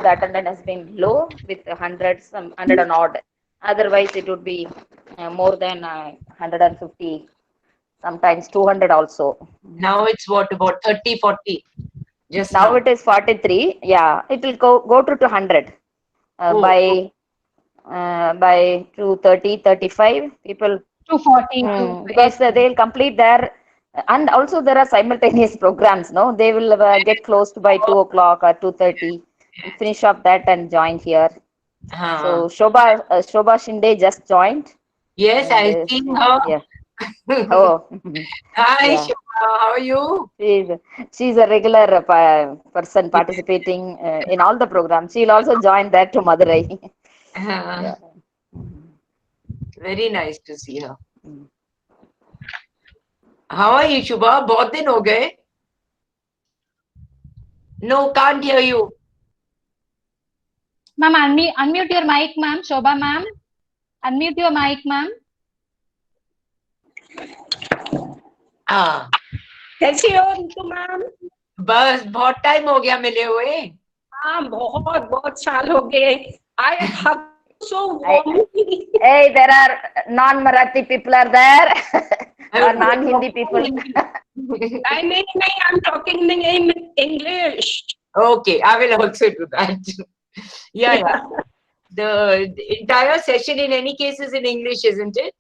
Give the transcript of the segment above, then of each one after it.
the attendance has been low with hundreds, some 100 and odd. Otherwise, it would be more than 150, sometimes 200 also. Now it's what, about 30, 40 just Now now? it is 43. Yeah, it will go to 200 Oh, oh. by 230, 35 people. 240, Because they'll complete their, and also there are simultaneous programs. No, they will get closed by 2 o'clock or 2:30, and finish up that and join here. So Shobha Shinde just joined, Yes, and I've seen her. yeah. Oh, Hi, yeah. Shubha, how are you? She's a regular person participating in all the programs. She'll also join that to Madurai. Yeah. Very nice to see her. How are you, Shubha? बहुत दिन हो गए? No, can't hear you. Ma'am, unmute your mic, ma'am. Shobha, ma'am. Unmute your mic, ma'am. कैसी हो Ritu ma'am? बस बहुत time हो गया मिले हुए. हाँ, बहुत साल हो गए. I have so warmly. Hey, there are non-Marathi people are there or non-Hindi people. नहीं, I'm talking in English. Okay, I will also do that. Yeah. The entire session in any case is in English, isn't it?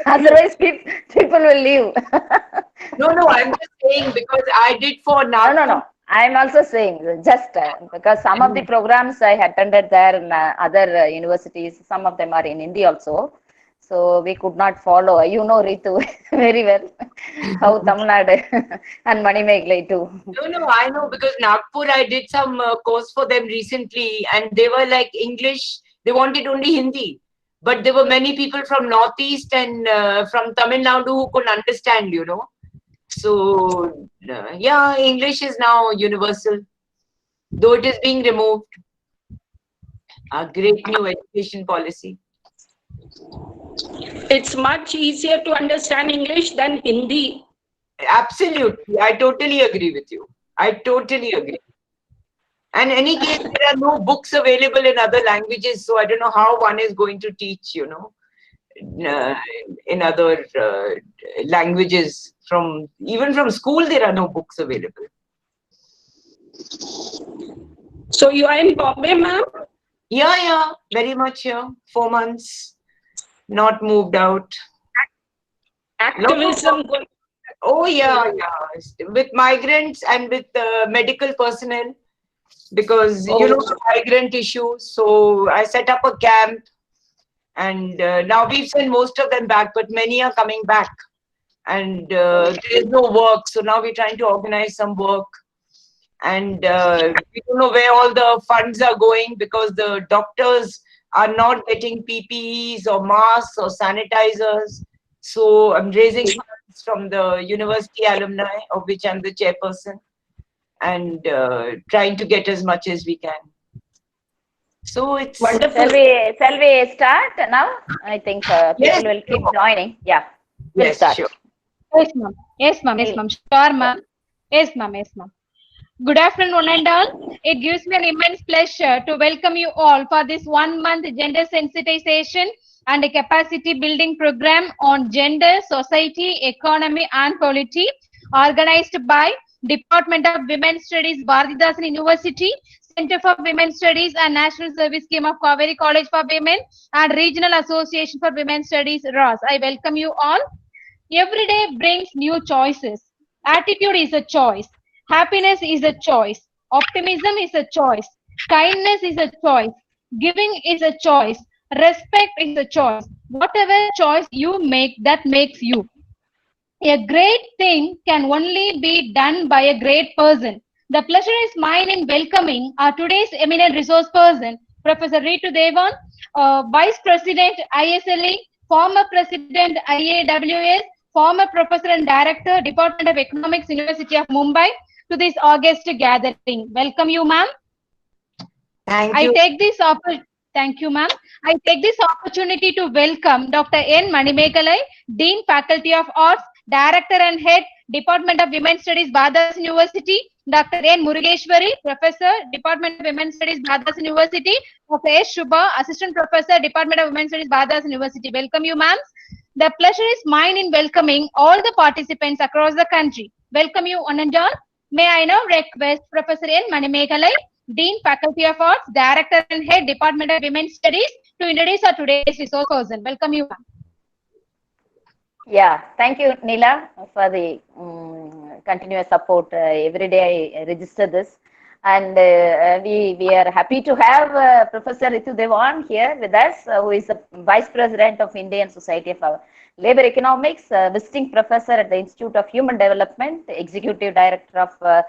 Otherwise, people will leave. No, I'm just saying because I did for Nagpur. No. I'm also saying just because some of the programs I attended there in other universities, some of them are in India also. So we could not follow. You know Ritu very well, how Tamil Nadu and Manimegalai too. No, I know because Nagpur I did some course for them recently and they were like English, they wanted only Hindi. But there were many people from Northeast and from Tamil Nadu who couldn't understand, you know. So, yeah, English is now universal, though it is being removed. A great new education policy. It's much easier to understand English than Hindi. Absolutely. I totally agree with you. I totally agree. And in any case, there are no books available in other languages, so I don't know how one is going to teach, you know, in other languages. Even from school, there are no books available. So you are in Bombay, ma'am? Yeah, very much here. 4 months, not moved out. Activism. Oh yeah, with migrants and with medical personnel, because you know the migrant issue. So I set up a camp, and now we've sent most of them back, but many are coming back, and there is no work. So now we're trying to organize some work, and we don't know where all the funds are going because the doctors are not getting PPEs or masks or sanitizers. So I'm raising funds from the university alumni, of which I'm the chairperson, and trying to get as much as we can. So it's wonderful. Shall we start now? I think people will keep joining. Yeah, we'll start. Sure. Yes, ma'am. Sure, ma'am. Yes, ma'am. Good afternoon, one and all. It gives me an immense pleasure to welcome you all for this 1 month gender sensitization and a capacity building program on gender, society, economy, and polity, organized by Department of Women's Studies, Bharathidasan University, Center for Women's Studies, and National Service Scheme of Cauvery College for Women, and Regional Association for Women's Studies, ROS. I welcome you all. Every day brings new choices. Attitude is a choice. Happiness is a choice. Optimism is a choice. Kindness is a choice. Giving is a choice. Respect is a choice. Whatever choice you make, that makes you. A great thing can only be done by a great person. The pleasure is mine in welcoming our today's eminent resource person, Professor Ritu Dewan, Vice President ISLE, former President IAWS, former Professor and Director, Department of Economics, University of Mumbai, to this August gathering. Welcome you, ma'am. Thank you. Thank you, ma'am. I take this opportunity to welcome Dr. N. Manimegalai, Dean, Faculty of Arts, Director and Head, Department of Women's Studies, Bharathidasan University, Dr. N. Murugeshwari, Professor, Department of Women's Studies, Bharathidasan University. Dr. S. Shubha, Assistant Professor, Department of Women's Studies, Bharathidasan University. Welcome you, ma'am. The pleasure is mine in welcoming all the participants across the country. Welcome you, one and all. May I now request Professor N. Manimekalai, Dean, Faculty of Arts, Director and Head, Department of Women's Studies, to introduce our today's resource person. Welcome you, ma'am. Yeah, thank you, Neela, for the continuous support. Every day I register this. And we are happy to have Professor Ritu Dewan here with us, who is the Vice President of Indian Society of Labor Economics, visiting professor at the Institute of Human Development, Executive Director of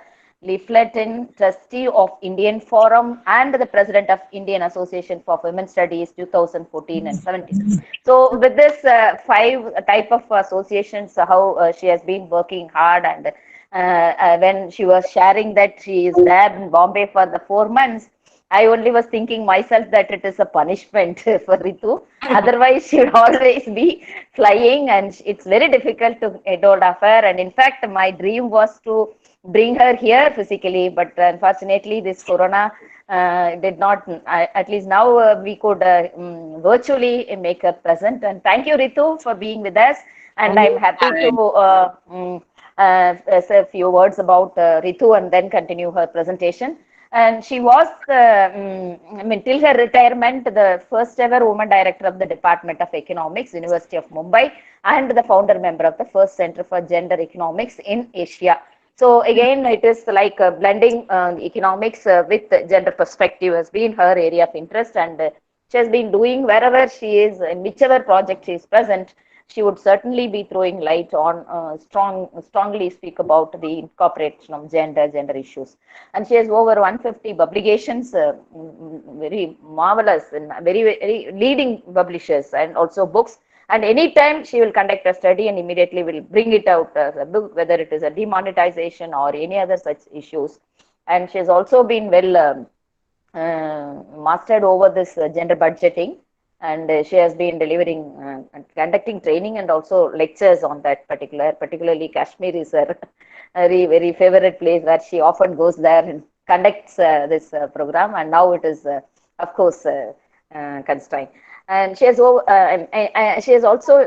Leafleton, Trustee of Indian Forum, and the President of Indian Association for Women Studies 2014 and 17. So with this five type of associations, how she has been working hard, and when she was sharing that she is there in Bombay for the 4 months, I only was thinking myself that it is a punishment for Ritu. Otherwise, she would always be flying, and it's very difficult to get hold of her. And in fact, my dream was to bring her here physically, but unfortunately, this corona did not. At least now we could virtually make her present. And thank you, Ritu, for being with us. And I'm happy to say a few words about Ritu and then continue her presentation. And she was, till her retirement, the first ever woman director of the Department of Economics, University of Mumbai, and the founder member of the first Center for Gender Economics in Asia. So again, it is like blending economics with gender perspective has been her area of interest, and she has been doing wherever she is, in whichever project she is present. She would certainly be throwing light on strongly speak about the incorporation of gender issues. And she has over 150 publications, very marvelous and very leading publishers, and also books. And anytime she will conduct a study and immediately will bring it out as a book, whether it is a demonetization or any other such issues. And she has also been well mastered over this gender budgeting, and she has been delivering conducting training and also lectures on that particularly Kashmir is her very favorite place, where she often goes there and conducts this program, and now it is of course constrained. And she has also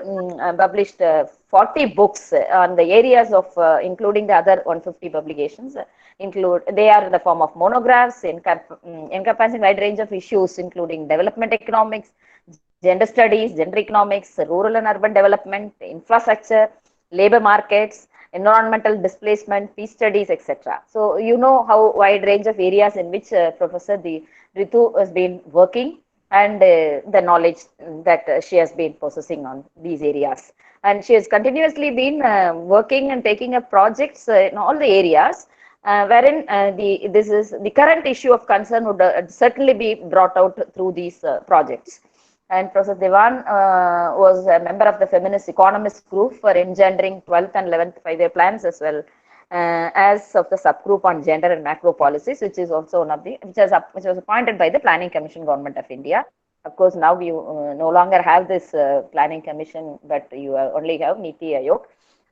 published 40 books on the areas of including the other 150 publications. They are in the form of monographs encompassing wide range of issues, including development economics, gender studies, gender economics, rural and urban development, infrastructure, labor markets, environmental displacement, peace studies, etc. So you know how wide range of areas in which Professor Ritu has been working, and the knowledge that she has been possessing on these areas. And she has continuously been working and taking up projects in all the areas, wherein the current issue of concern would certainly be brought out through these projects. And Professor Dewan was a member of the Feminist Economist Group for engendering 12th and 11th five-year plans, as well as of the subgroup on gender and macro policies, which is also one of the which was appointed by the Planning Commission, Government of India. Of course, now we no longer have this Planning Commission, but you only have Niti Aayog.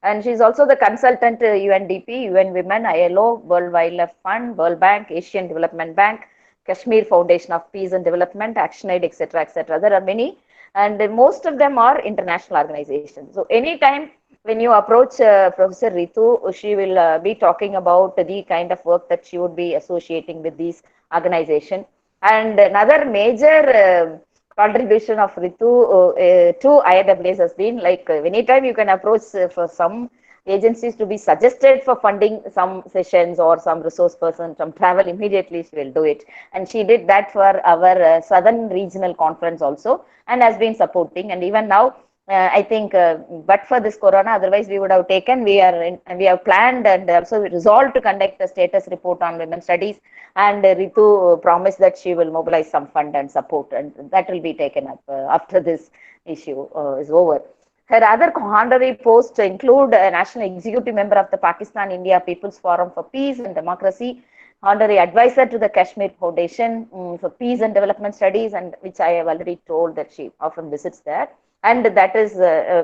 And she's also the consultant to UNDP, UN Women, ILO, World Wildlife Fund, World Bank, Asian Development Bank, Kashmir Foundation of Peace and Development, ActionAid, etc., etc. There are many, and most of them are international organizations. So anytime when you approach Professor Ritu, she will be talking about the kind of work that she would be associating with these organizations. And another major contribution of Ritu to IAWS has been like anytime you can approach for some agencies to be suggested for funding some sessions or some resource person from travel, immediately she will do it. And she did that for our Southern Regional Conference also, and has been supporting. And even now, I think, but for this corona, otherwise we would have taken. We have planned and also resolved to conduct a status report on women's studies. And Ritu promised that she will mobilize some fund and support, and that will be taken up after this issue is over. Her other honorary posts include a national executive member of the Pakistan India People's Forum for Peace and Democracy, honorary advisor to the Kashmir Foundation for Peace and Development Studies, and which I have already told that she often visits there. And that is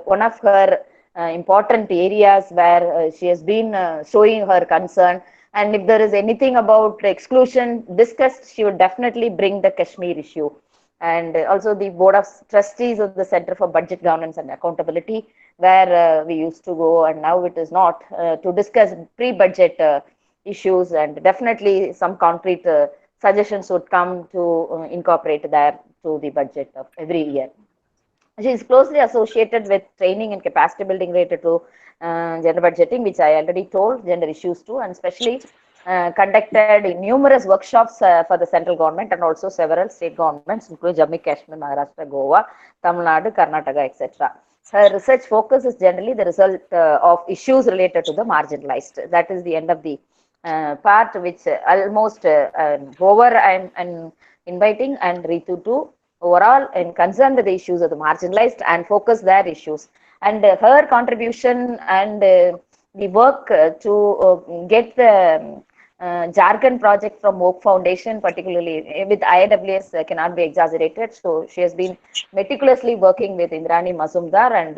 one of her important areas where she has been showing her concern And if there is anything about exclusion discussed, she would definitely bring the Kashmir issue. And also the Board of Trustees of the Center for Budget Governance and Accountability, where we used to go, and now it is not, to discuss pre-budget issues, and definitely some concrete suggestions would come to incorporate there to the budget of every year. She is closely associated with training and capacity building related to gender budgeting, which I already told, gender issues too, and especially conducted numerous workshops for the central government and also several state governments, including Jammu Kashmir, Maharashtra, Goa, Tamil Nadu, Karnataka, etc. Her research focus is generally the result of issues related to the marginalized. That is the end of the part, which almost over. I'm inviting and Ritu to overall and concerned with the issues of the marginalized and focus their issues. And her contribution and the work to get the Jharkhand project from Oak Foundation, particularly with IAWS, cannot be exaggerated. So she has been meticulously working with Indrani Mazumdar and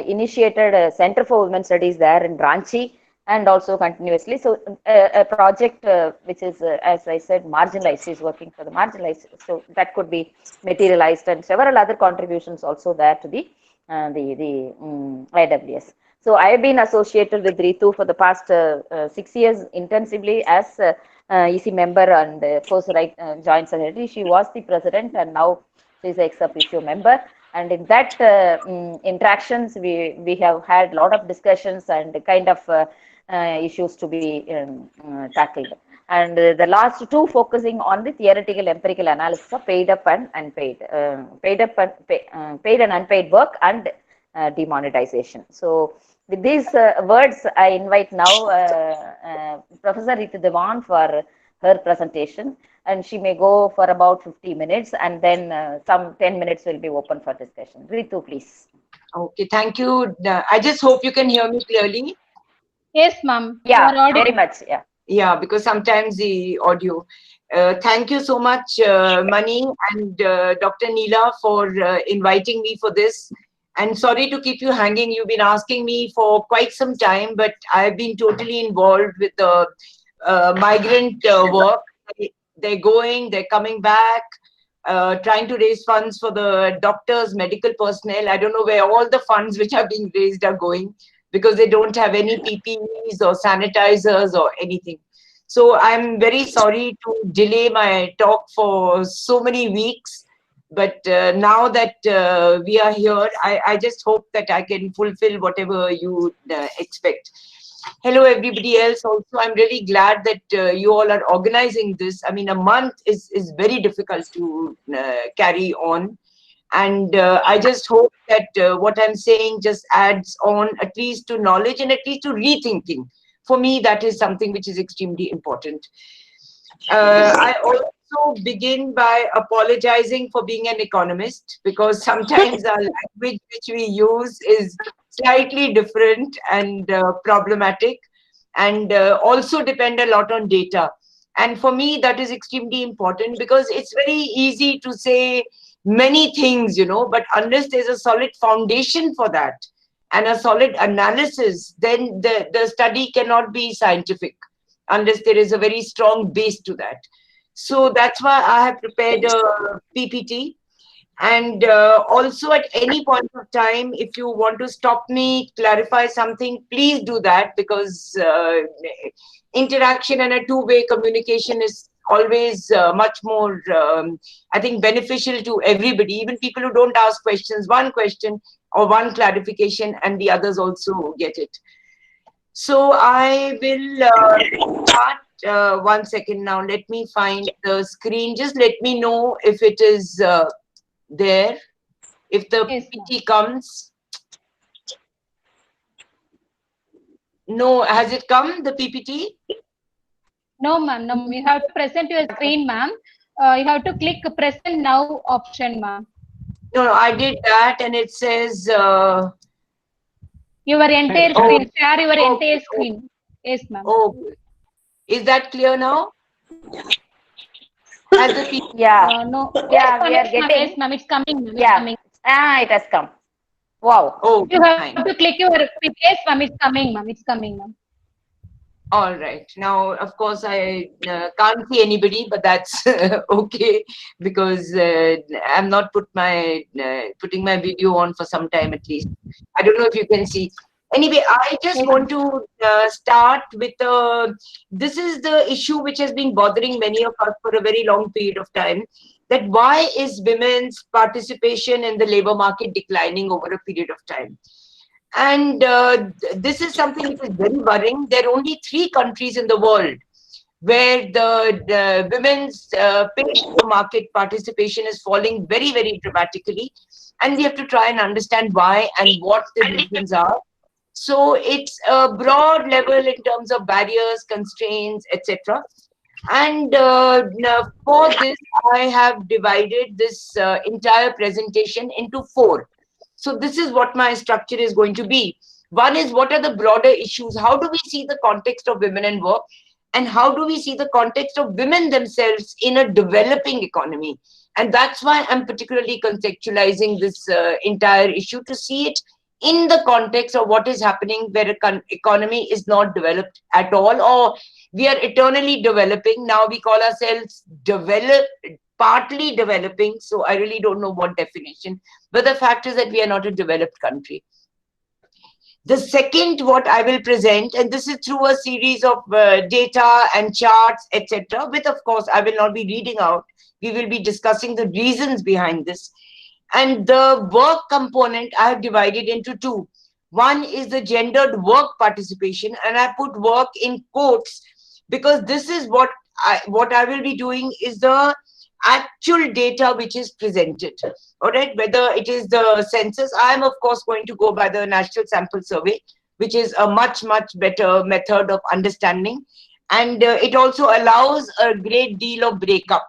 initiated a Center for Women Studies there in Ranchi, and also continuously. So a project which is, as I said, marginalized. She is working for the marginalized. So that could be materialized, and several other contributions also there to the IAWS. So I have been associated with Ritu for the past 6 years intensively as EC member and post-right joint secretary. She was the president, and now she is ex officio member. And in that interactions, we have had a lot of discussions and kind of issues to be tackled. And the last two focusing on the theoretical empirical analysis of paid up and unpaid, paid and unpaid work and demonetization. So with these words, I invite now Professor Ritu Dewan for her presentation, and she may go for about 50 minutes, and then some 10 minutes will be open for discussion. Ritu, please. Okay, thank you. I just hope you can hear me clearly. Yes, ma'am. Yeah, very much. Yeah. Yeah, because sometimes the audio. Thank you so much, Mani and Dr. Neela, for inviting me for this. And sorry to keep you hanging. You've been asking me for quite some time, but I've been totally involved with the migrant work. They're going, they're coming back, trying to raise funds for the doctors, medical personnel. I don't know where all the funds which are being raised are going, because they don't have any PPEs or sanitizers or anything. So I'm very sorry to delay my talk for so many weeks. But now that we are here, I just hope that I can fulfill whatever you expect. Hello, everybody else. Also, I'm really glad that you all are organizing this. I mean, a month is very difficult to carry on. And I just hope that what I'm saying just adds on at least to knowledge and at least to rethinking. For me, that is something which is extremely important. I also begin by apologizing for being an economist, because sometimes our language which we use is slightly different and problematic, and also depend a lot on data. And for me, that is extremely important, because it's very easy to say many things, but unless there's a solid foundation for that and a solid analysis, then the study cannot be scientific unless there is a very strong base to that. So that's why I have prepared a PPT. And also, at any point of time, if you want to stop me, clarify something, please do that, because interaction and a two-way communication is always much more, I think, beneficial to everybody, even people who don't ask questions. One question or one clarification, and the others also get it. So I will start. 1 second now. Let me find the screen. Just let me know if it is there, if the PPT comes. No, has it come, the PPT? No, ma'am. No, you have to present your screen, ma'am. You have to click present now option, ma'am. No, I did that, and it says your entire screen. Share your entire screen. Yes, ma'am. Oh, is that clear now? Has the PPT? Yeah. No. Yeah, we are getting. Yes, ma'am. It's coming. Yeah. Coming. It has come. Wow. Oh, you have to click your. Yes, ma'am. It's coming, ma'am. It's coming, ma'am. All right. Now, of course, I can't see anybody, but that's okay because I'm not putting my video on for some time at least. I don't know if you can see. Anyway, I just want to start with this is the issue which has been bothering many of us for a very long period of time. That why is women's participation in the labor market declining over a period of time? And this is something which is very worrying. There are only 3 countries in the world where the women's paid market participation is falling very, very dramatically. And we have to try and understand why and what the reasons are. So it's a broad level in terms of barriers, constraints, etc. And now for this, I have divided this entire presentation into 4. So this is what my structure is going to be. One is what are the broader issues? How do we see the context of women and work? And how do we see the context of women themselves in a developing economy? And that's why I'm particularly contextualizing this entire issue to see it in the context of what is happening where an economy is not developed at all, or we are eternally developing. Now we call ourselves partly developing. So I really don't know what definition, but the fact is that we are not a developed country. The second, what I will present, and this is through a series of data and charts, etc., with, of course, I will not be reading out. We will be discussing the reasons behind this. And the work component, I have divided into 2. One is the gendered work participation, and I put work in quotes because this is what I will be doing is the actual data which is presented. All right, whether it is the census, I am of course going to go by the National Sample Survey, which is a much, much better method of understanding. And it also allows a great deal of breakup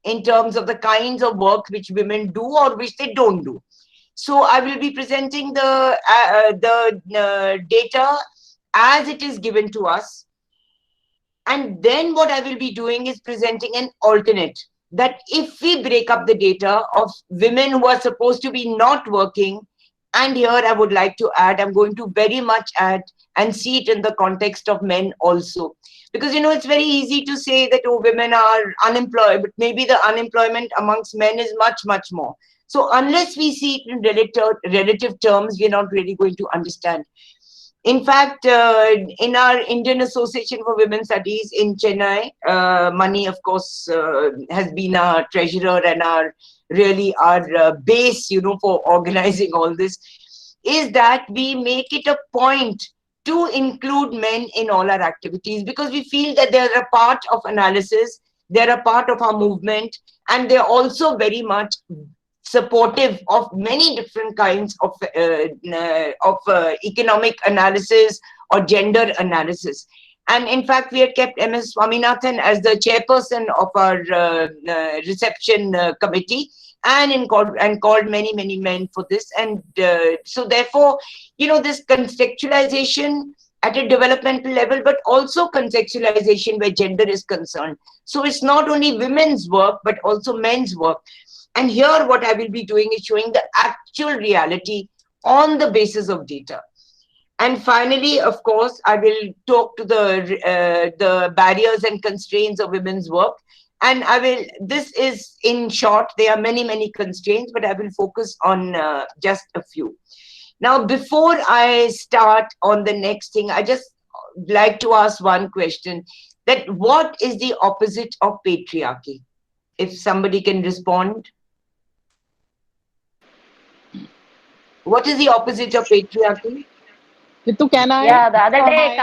in terms of the kinds of work which women do or which they don't do. So I will be presenting the data as it is given to us. And then what I will be doing is presenting an alternate, that if we break up the data of women who are supposed to be not working, and here I would like to add, I'm going to very much add and see it in the context of men also. Because, it's very easy to say that, oh, women are unemployed, but maybe the unemployment amongst men is much, much more. So unless we see it in relative terms, we're not really going to understand. In fact, in our Indian Association for Women's Studies in Chennai, Mani, of course, has been our treasurer and our base, for organizing all this, is that we make it a point to include men in all our activities because we feel that they're a part of analysis, they're a part of our movement, and they're also very much supportive of many different kinds of economic analysis or gender analysis. And in fact, we had kept MS Swaminathan as the chairperson of our reception committee and called many, many men for this. And so therefore, this contextualization at a developmental level, but also contextualization where gender is concerned. So it's not only women's work, but also men's work. And here what I will be doing is showing the actual reality on the basis of data. And finally, of course, I will talk to the barriers and constraints of women's work. And this is in short, there are many, many constraints, but I will focus on just a few. Now, before I start on the next thing, I just like to ask one question, that what is the opposite of patriarchy? If somebody can respond. What is the opposite of patriarchy? Ritu, can I? Yeah, the other day,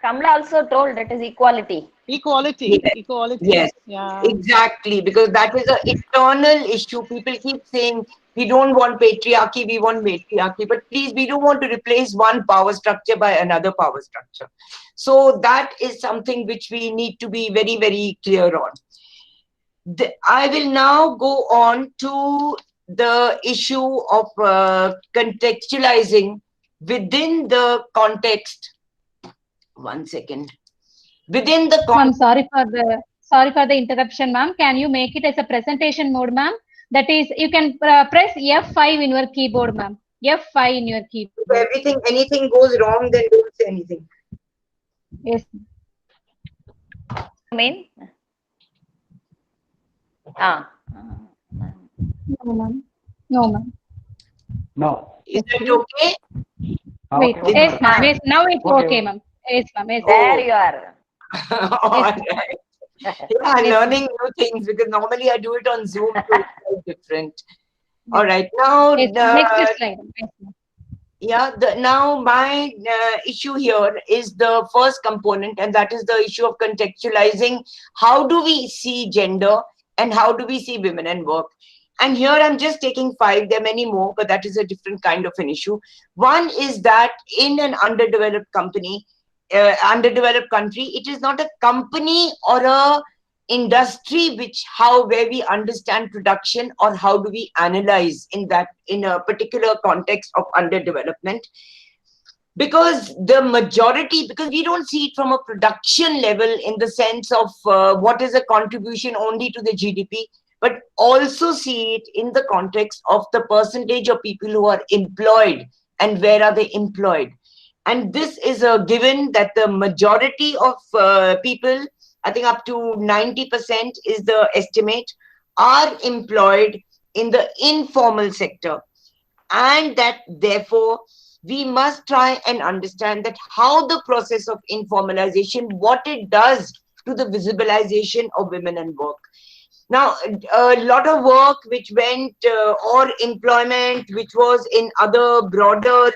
Kamla also told it is equality. Equality. Yes. Equality. Yes, yeah. Exactly, because that is an eternal issue. People keep saying, we don't want patriarchy, we want matriarchy. But please, we don't want to replace one power structure by another power structure. So that is something which we need to be very, very clear on. I will now go on to the issue of contextualizing within the context. One second. Within the context. Sorry for the interruption, ma'am. Can you make it as a presentation mode, ma'am? That is, you can press F5 in your keyboard, ma'am. F5 in your keyboard. If anything goes wrong, then don't say anything. Yes. mean? Ah. No, ma'am. No, ma'am. No. Is that okay? Wait. Okay, Yes, madam. ma'am. Yes. Now it's Okay, okay, okay. ma'am. Yes, ma'am. Yes. There you are. All Yes, right. Yeah, Yes, learning new things because normally I do it on Zoom, so it's quite different. All right, now yes. Next slide. Yes, ma'am. yeah, now my issue here is the first component, and that is the issue of contextualizing. How do we see gender and how do we see women and work? And here I'm just taking 5. There are many more, but that is a different kind of an issue. One is that in an underdeveloped underdeveloped country, it is not a company or a industry where we understand production or how do we analyze in a particular context of underdevelopment, because we don't see it from a production level in the sense of what is a contribution only to the GDP, but also see it in the context of the percentage of people who are employed and where are they employed. And this is a given that the majority of people, I think up to 90% is the estimate, are employed in the informal sector. And that therefore we must try and understand that how the process of informalization, what it does to the visibilization of women and work. Now, a lot of work which went or employment which was in other broader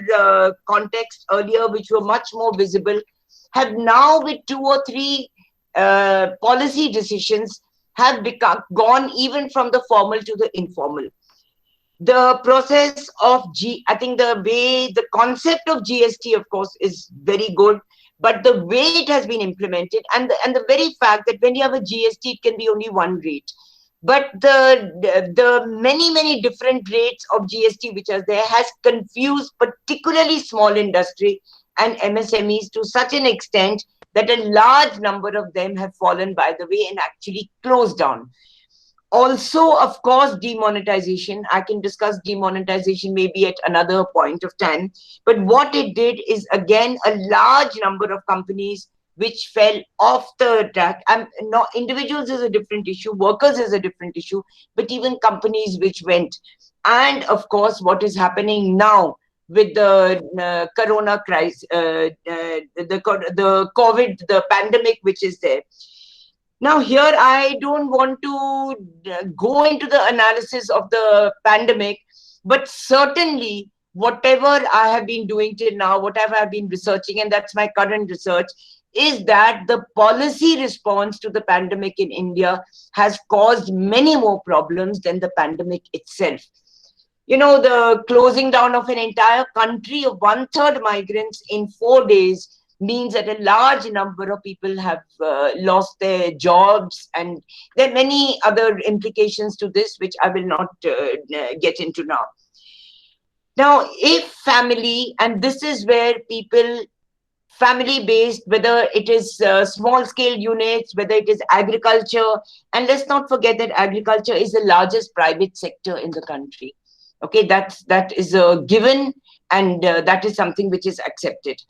contexts earlier, which were much more visible, have now with 2 or 3 policy decisions have gone even from the formal to the informal. The process of I think the concept of GST, of course, is very good, but the way it has been implemented and the very fact that when you have a GST, it can be only one rate. But the many different rates of GST which are there has confused particularly small industry and MSMEs to such an extent that a large number of them have fallen by the way and actually closed down. Also, of course, demonetization. I can discuss demonetization maybe at another point of time. But what it did is, again, a large number of companies which fell off the track. Not individuals is a different issue, workers is a different issue, but even companies which went. And of course, what is happening now with the corona crisis, the COVID, the pandemic which is there. Now, here I don't want to go into the analysis of the pandemic, but certainly whatever I have been doing till now, whatever I've been researching, and that's my current research, is that the policy response to the pandemic in India has caused many more problems than the pandemic itself. You know, the closing down of an entire country of 1/3 migrants in 4 days means that a large number of people have lost their jobs, and there are many other implications to this which I will not get into now. Now, if family, and this is where people, family based, whether it is small scale units, whether it is agriculture, and let's not forget that agriculture is the largest private sector in the country. Okay, that is a given, and that is something which is accepted.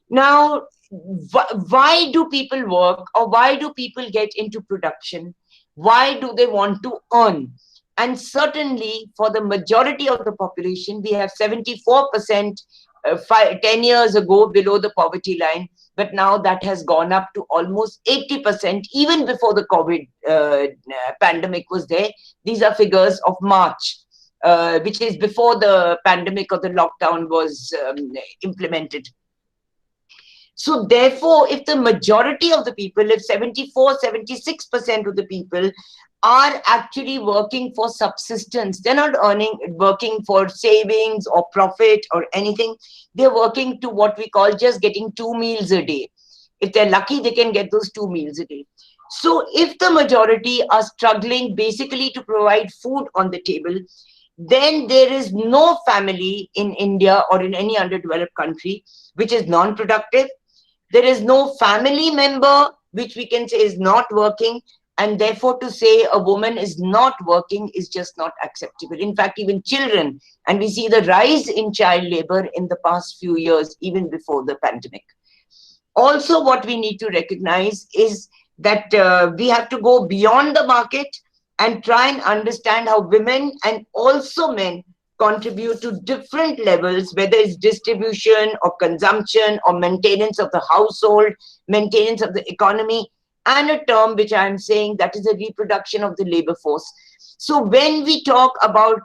Now, why do people work, or why do people get into production? Why do they want to earn? And certainly for the majority of the population, we have 74% 10 years ago below the poverty line, but now that has gone up to almost 80%, even before the COVID pandemic was there. These are figures of March, which is before the pandemic or the lockdown was implemented. So therefore, if the majority of the people, if 74, 76% of the people are actually working for subsistence, they're not working for savings or profit or anything. They're working to what we call just getting 2 meals a day. If they're lucky, they can get those 2 meals a day. So if the majority are struggling basically to provide food on the table, then there is no family in India or in any underdeveloped country which is non-productive. There is no family member which we can say is not working, and therefore to say a woman is not working is just not acceptable. In fact, even children, and we see the rise in child labor in the past few years, even before the pandemic. Also, what we need to recognize is that we have to go beyond the market and try and understand how women and also men contribute to different levels, whether it's distribution or consumption or maintenance of the household, maintenance of the economy, and a term which I'm saying that is the reproduction of the labor force. So when we talk about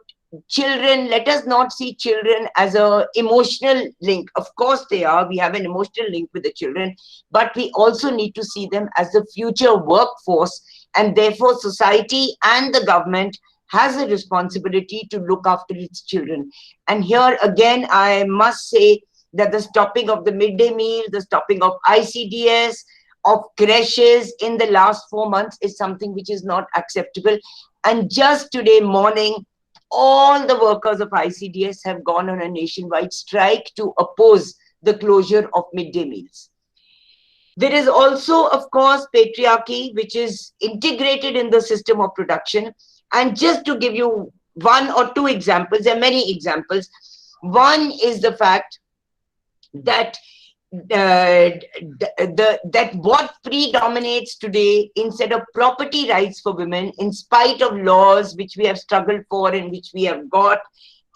children, let us not see children as a emotional link. Of course they are, we have an emotional link with the children, but we also need to see them as the future workforce, and therefore society and the government has a responsibility to look after its children. And here again, I must say that the stopping of the midday meal, the stopping of ICDS, of creches in the last 4 months is something which is not acceptable. And just today morning, all the workers of ICDS have gone on a nationwide strike to oppose the closure of midday meals. There is also, of course, patriarchy, which is integrated in the system of production. And just to give you one or two examples, there are many examples. One is the fact that that what predominates today instead of property rights for women, in spite of laws which we have struggled for and which we have got,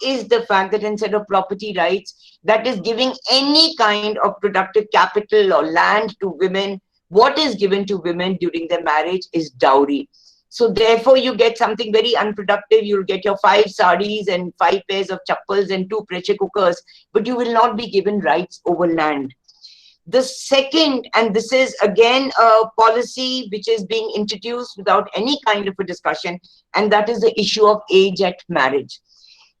is the fact that instead of property rights, that is giving any kind of productive capital or land to women, what is given to women during their marriage is dowry. So therefore you get something very unproductive. You'll get your 5 sarees and 5 pairs of chappals and 2 pressure cookers, but you will not be given rights over land. The second, and this is again a policy which is being introduced without any kind of a discussion, and that is the issue of age at marriage.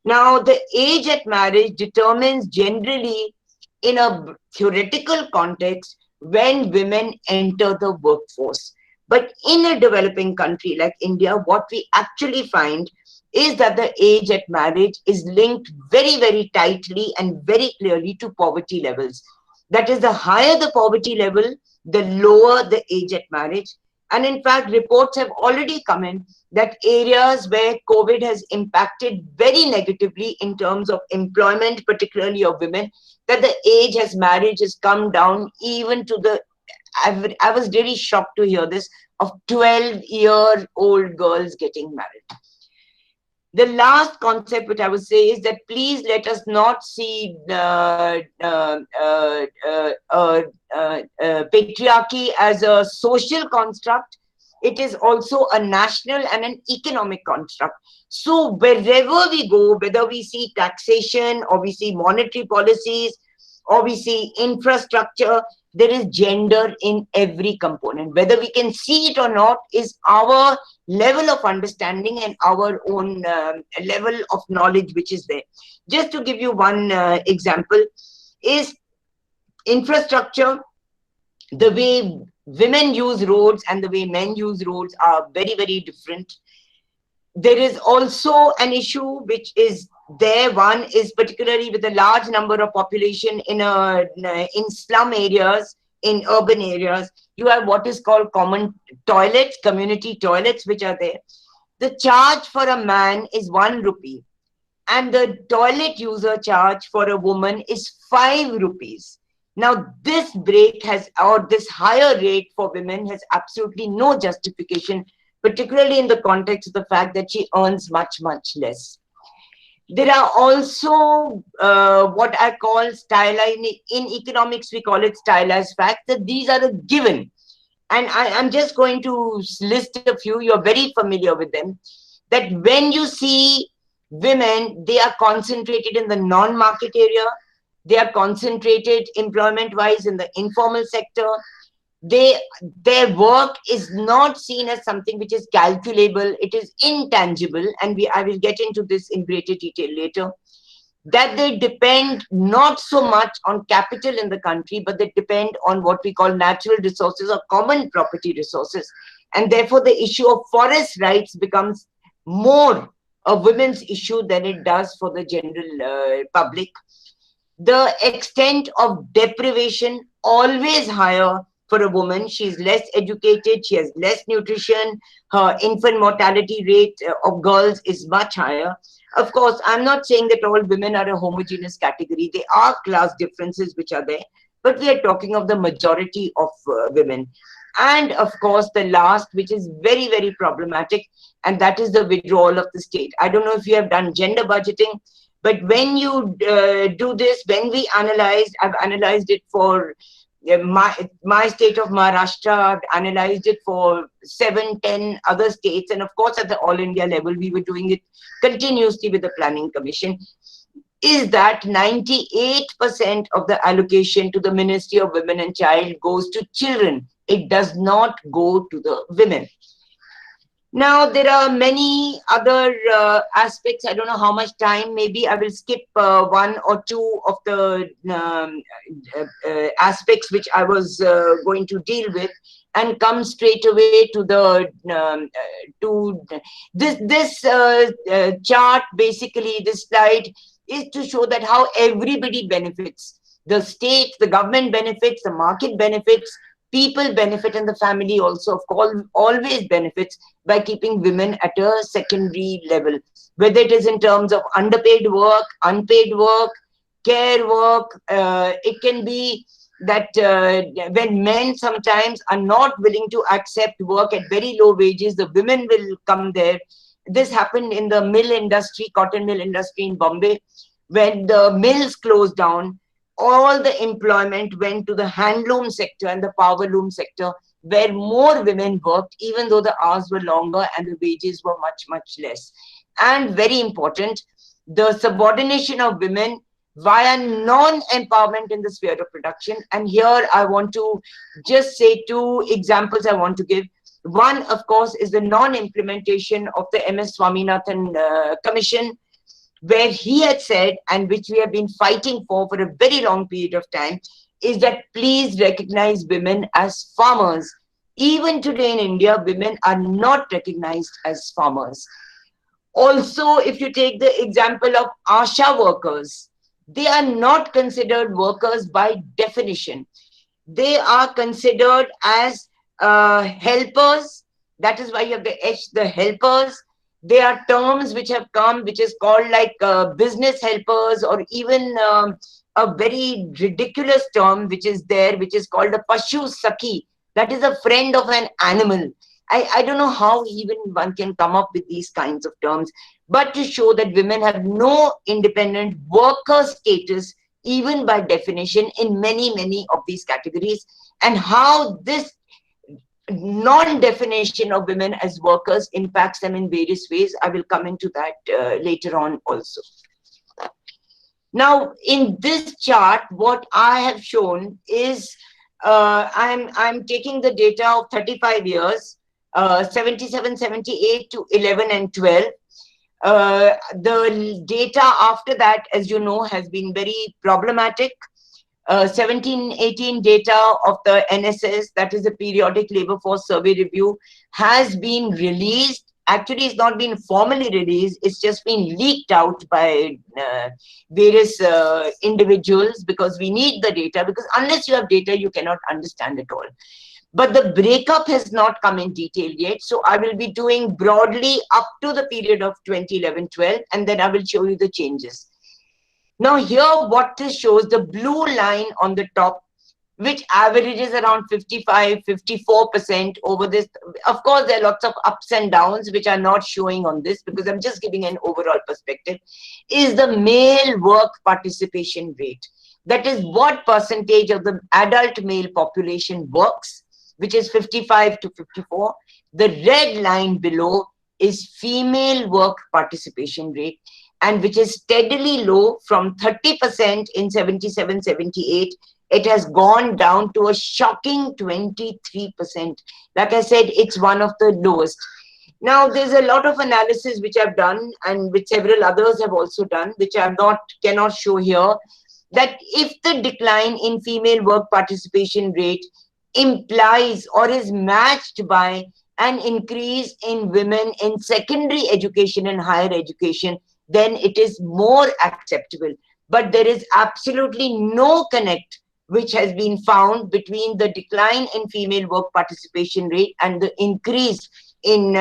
Now, the age at marriage determines generally in a theoretical context when women enter the workforce. But in a developing country like India, what we actually find is that the age at marriage is linked very, very tightly and very clearly to poverty levels. That is, the higher the poverty level, the lower the age at marriage. And in fact, reports have already come in that areas where COVID has impacted very negatively in terms of employment, particularly of women, that the age as marriage has come down even to the, I was really shocked to hear this, of 12-year-old girls getting married. The last concept which I would say is that please let us not see patriarchy as a social construct. It is also a national and an economic construct. So wherever we go, whether we see taxation or we see monetary policies or we see infrastructure, there is gender in every component. Whether we can see it or not is our level of understanding and our own level of knowledge which is there. Just to give you one example is infrastructure. The way women use roads and the way men use roads are very, very different. There is also an issue which is there. One is particularly with a large number of population in slum areas, in urban areas, you have what is called common toilets, community toilets, which are there. The charge for a man is 1 rupee, and the toilet user charge for a woman is 5 rupees. Now, this break has, or this higher rate for women has absolutely no justification, particularly in the context of the fact that she earns much, much less. There are also what I call stylized, in economics we call it stylized facts, that these are a given. And I'm just going to list a few, you're very familiar with them, that when you see women, they are concentrated in the non-market area, they are concentrated employment-wise in the informal sector. Their work is not seen as something which is calculable, it is intangible, and I will get into this in greater detail later. That they depend not so much on capital in the country, but they depend on what we call natural resources or common property resources. And therefore, the issue of forest rights becomes more a women's issue than it does for the general public. The extent of deprivation, always higher for a woman. She's less educated, she has less nutrition, her infant mortality rate of girls is much higher. Of course, I'm not saying that all women are a homogeneous category. There are class differences which are there, but we are talking of the majority of women. And of course, the last, which is very, very problematic, and that is the withdrawal of the state. I don't know if you have done gender budgeting, but when you do this, when we analyzed, I've analyzed it for my state of Maharashtra, I've analyzed it for 7, 10 other states, and of course at the all India level, we were doing it continuously with the Planning Commission, is that 98% of the allocation to the Ministry of Women and Child goes to children. It does not go to the women. Now, there are many other aspects. I don't know how much time. Maybe I will skip one or two of the aspects which I was going to deal with, and come straight away to the this chart. Basically, this slide is to show that how everybody benefits. The state, the government benefits, the market benefits, people benefit, and the family also, of course, always benefits by keeping women at a secondary level, whether it is in terms of underpaid work, unpaid work, care work. It can be that when men sometimes are not willing to accept work at very low wages, the women will come there. This happened in the mill industry, cotton mill industry in Bombay. When the mills closed down, all the employment went to the handloom sector and the power loom sector, where more women worked, even though the hours were longer and the wages were much, much less. And very important, the subordination of women via non-empowerment in the sphere of production. And here I want to just say two examples I want to give. One, of course, is the non-implementation of the MS Swaminathan Commission, where he had said, and which we have been fighting for a very long period of time, is that please recognize women as farmers. Even today in India, women are not recognized as farmers. Also, if you take the example of ASHA workers, they are not considered workers by definition. They are considered as helpers. That is why you have the H, the helpers. There are terms which have come, which is called like business helpers, or even a very ridiculous term which is there, which is called a Pashu Saki. That is a friend of an animal. I don't know how even one can come up with these kinds of terms, but to show that women have no independent worker status, even by definition, in many, many of these categories, and how this non-definition of women as workers impacts them in various ways. I will come into that later on also. Now, in this chart, what I have shown is I'm taking the data of 35 years, 77, 78 to 11 and 12. The data after that, as you know, has been very problematic. 17-18 data of the NSS, that is the Periodic Labour Force Survey Review, has been released. Actually, it's not been formally released, it's just been leaked out by various individuals, because we need the data, because unless you have data, you cannot understand it all. But the breakup has not come in detail yet, so I will be doing broadly up to the period of 2011-12, and then I will show you the changes. Now here, what this shows, the blue line on the top, which averages around 55, 54% over this. Of course, there are lots of ups and downs, which are not showing on this, because I'm just giving an overall perspective, is the male work participation rate. That is what percentage of the adult male population works, which is 55 to 54. The red line below is female work participation rate, and which is steadily low from 30% in 77, 78. It has gone down to a shocking 23%. Like I said, it's one of the lowest. Now, there's a lot of analysis which I've done, and which several others have also done, which I cannot show here, that if the decline in female work participation rate implies or is matched by an increase in women in secondary education and higher education, then it is more acceptable. But there is absolutely no connect which has been found between the decline in female work participation rate and the increase in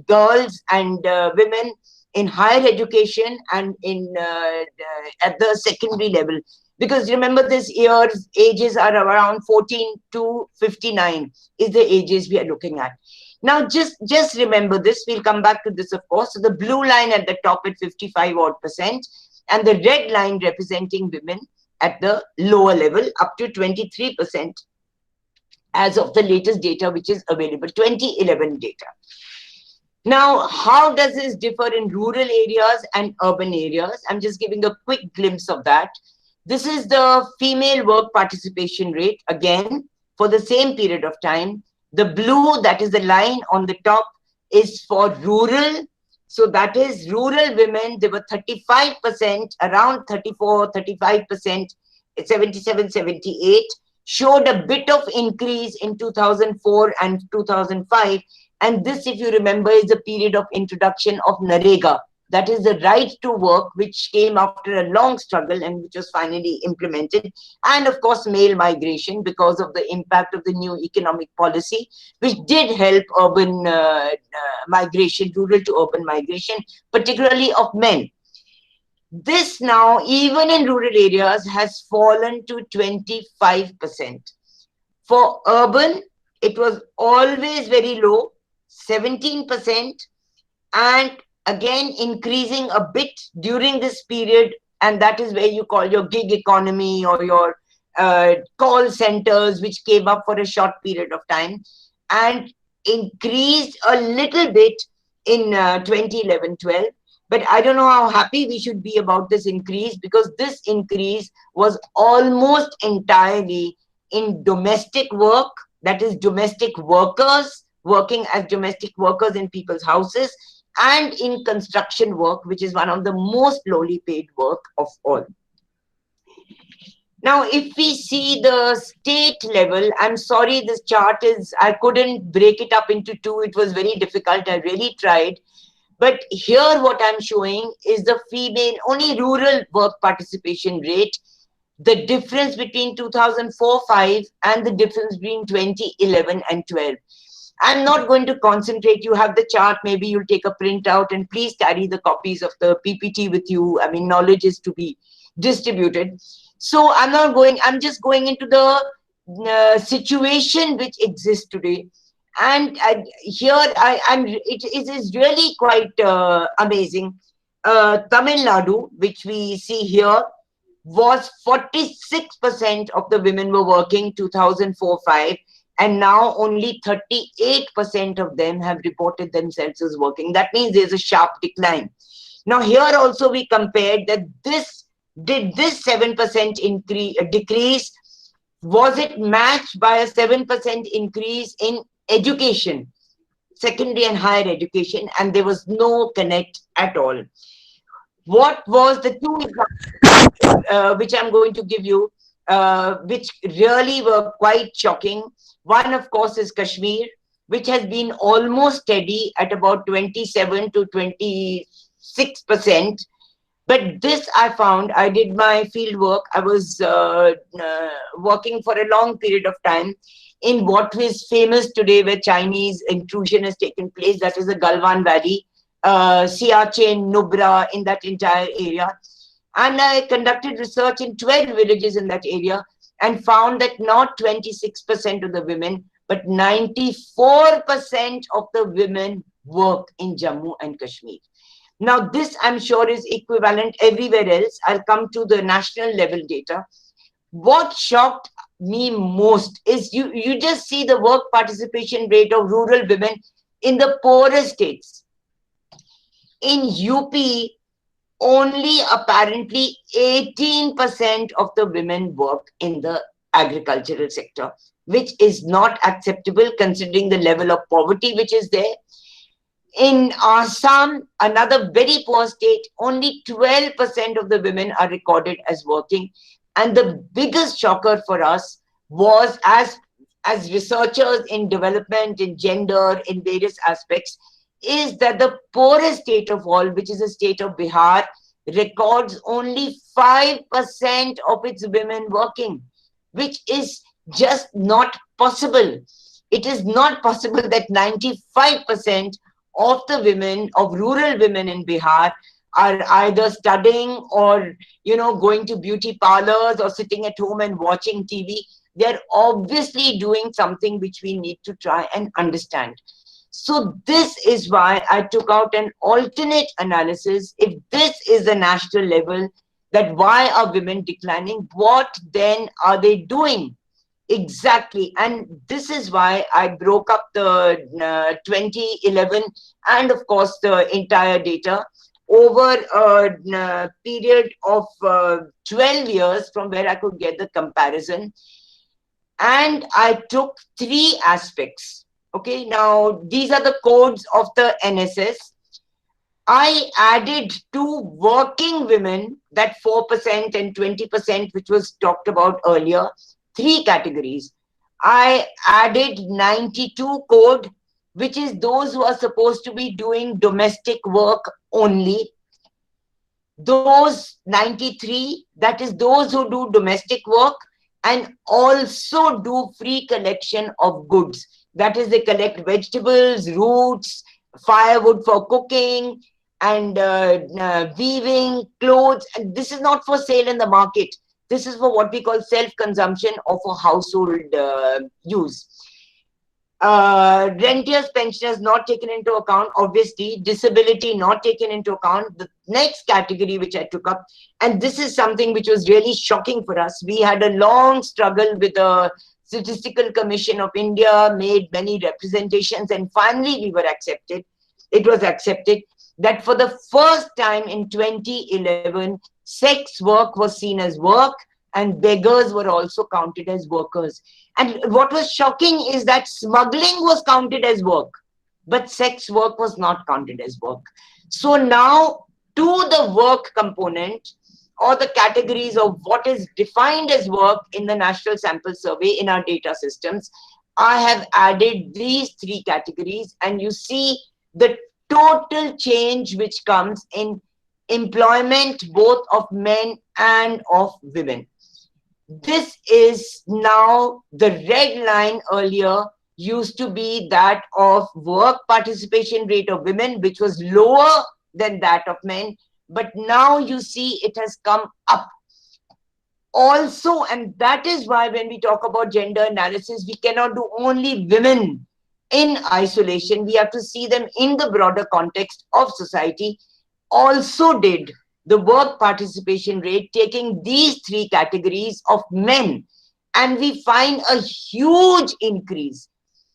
girls and women in higher education and in at the secondary level. Because remember, this year's ages are around 14 to 59 is the ages we are looking at. Now, just remember this. We'll come back to this, of course. So the blue line at the top at 55 odd percent, and the red line representing women at the lower level up to 23% as of the latest data which is available, 2011 data. Now, how does this differ in rural areas and urban areas? I'm just giving a quick glimpse of that. This is the female work participation rate, again, for the same period of time. The blue, that is the line on the top, is for rural. So that is rural women. They were 35%, around 34, 35%, 77, 78, showed a bit of increase in 2004 and 2005. And this, if you remember, is the period of introduction of Narega. That is the right to work, which came after a long struggle and which was finally implemented. And of course, male migration, because of the impact of the new economic policy, which did help urban migration, rural to urban migration, particularly of men. This now, even in rural areas, has fallen to 25%. For urban, it was always very low, 17%, and again increasing a bit during this period, and that is where you call your gig economy or your call centers, which came up for a short period of time, and increased a little bit in 2011-12. But I don't know how happy we should be about this increase, because this increase was almost entirely in domestic work, that is domestic workers working as domestic workers in people's houses, and in construction work, which is one of the most lowly paid work of all. Now, if we see the state level, I'm sorry, this chart is, I couldn't break it up into two. It was very difficult. I really tried. But here what I'm showing is the female, only rural work participation rate, the difference between 2004-5 and the difference between 2011 and 12. I'm not going to concentrate. You have the chart. Maybe you'll take a printout, and please carry the copies of the PPT with you. I mean, knowledge is to be distributed. So I'm just going into the situation which exists today. And it is really quite amazing. Tamil Nadu, which we see here, was 46% of the women were working 2004-5. And now only 38% of them have reported themselves as working. That means there's a sharp decline. Now here also we compared that this 7% decrease, was it matched by a 7% increase in education, secondary and higher education, and there was no connect at all. What was the two examples which I'm going to give you, which really were quite shocking? One, of course, is Kashmir, which has been almost steady at about 27 to 26%. But this I found, I did my field work. I was working for a long period of time in what is famous today, where Chinese intrusion has taken place. That is the Galwan Valley, Siachen, Nubra, in that entire area. And I conducted research in 12 villages in that area, and found that not 26% of the women, but 94% of the women work in Jammu and Kashmir. Now, this I'm sure is equivalent everywhere else. I'll come to the national level data. What shocked me most is you just see the work participation rate of rural women in the poorest states. In UP, only apparently 18% of the women work in the agricultural sector, which is not acceptable considering the level of poverty which is there. In Assam, another very poor state, only 12% of the women are recorded as working. And the biggest shocker for us was, as researchers in development, in gender, in various aspects, is that the poorest state of all, which is the state of Bihar, records only 5% of its women working, which is just not possible. It is not possible that 95% of the women, of rural women in Bihar, are either studying or, going to beauty parlors or sitting at home and watching TV. They're obviously doing something which we need to try and understand. So this is why I took out an alternate analysis. If this is the national level, that why are women declining? What then are they doing? Exactly. And this is why I broke up the 2011 and of course the entire data over a period of 12 years from where I could get the comparison. And I took 3 aspects. Okay, now these are the codes of the NSS. I added to working women, that 4% and 20%, which was talked about earlier, 3 categories. I added 92 code, which is those who are supposed to be doing domestic work only. Those 93, that is those who do domestic work and also do free collection of goods. That is, they collect vegetables, roots, firewood for cooking, and weaving, clothes. And this is not for sale in the market. This is for what we call self-consumption or for household use. Rentiers, pensioners not taken into account, obviously. Disability not taken into account. The next category which I took up, and this is something which was really shocking for us. We had a long struggle with the Statistical Commission of India, made many representations, and finally we were accepted. It was accepted that for the first time in 2011, sex work was seen as work and beggars were also counted as workers. And what was shocking is that smuggling was counted as work, but sex work was not counted as work. So now to the work component, or the categories of what is defined as work in the National Sample Survey in our data systems, I have added these 3 categories, and you see the total change which comes in employment both of men and of women. This is now the red line. Earlier used to be that of work participation rate of women, which was lower than that of men. But now you see it has come up also, and that is why when we talk about gender analysis, we cannot do only women in isolation. We have to see them in the broader context of society. Also did the work participation rate, taking these 3 categories of men, and we find a huge increase.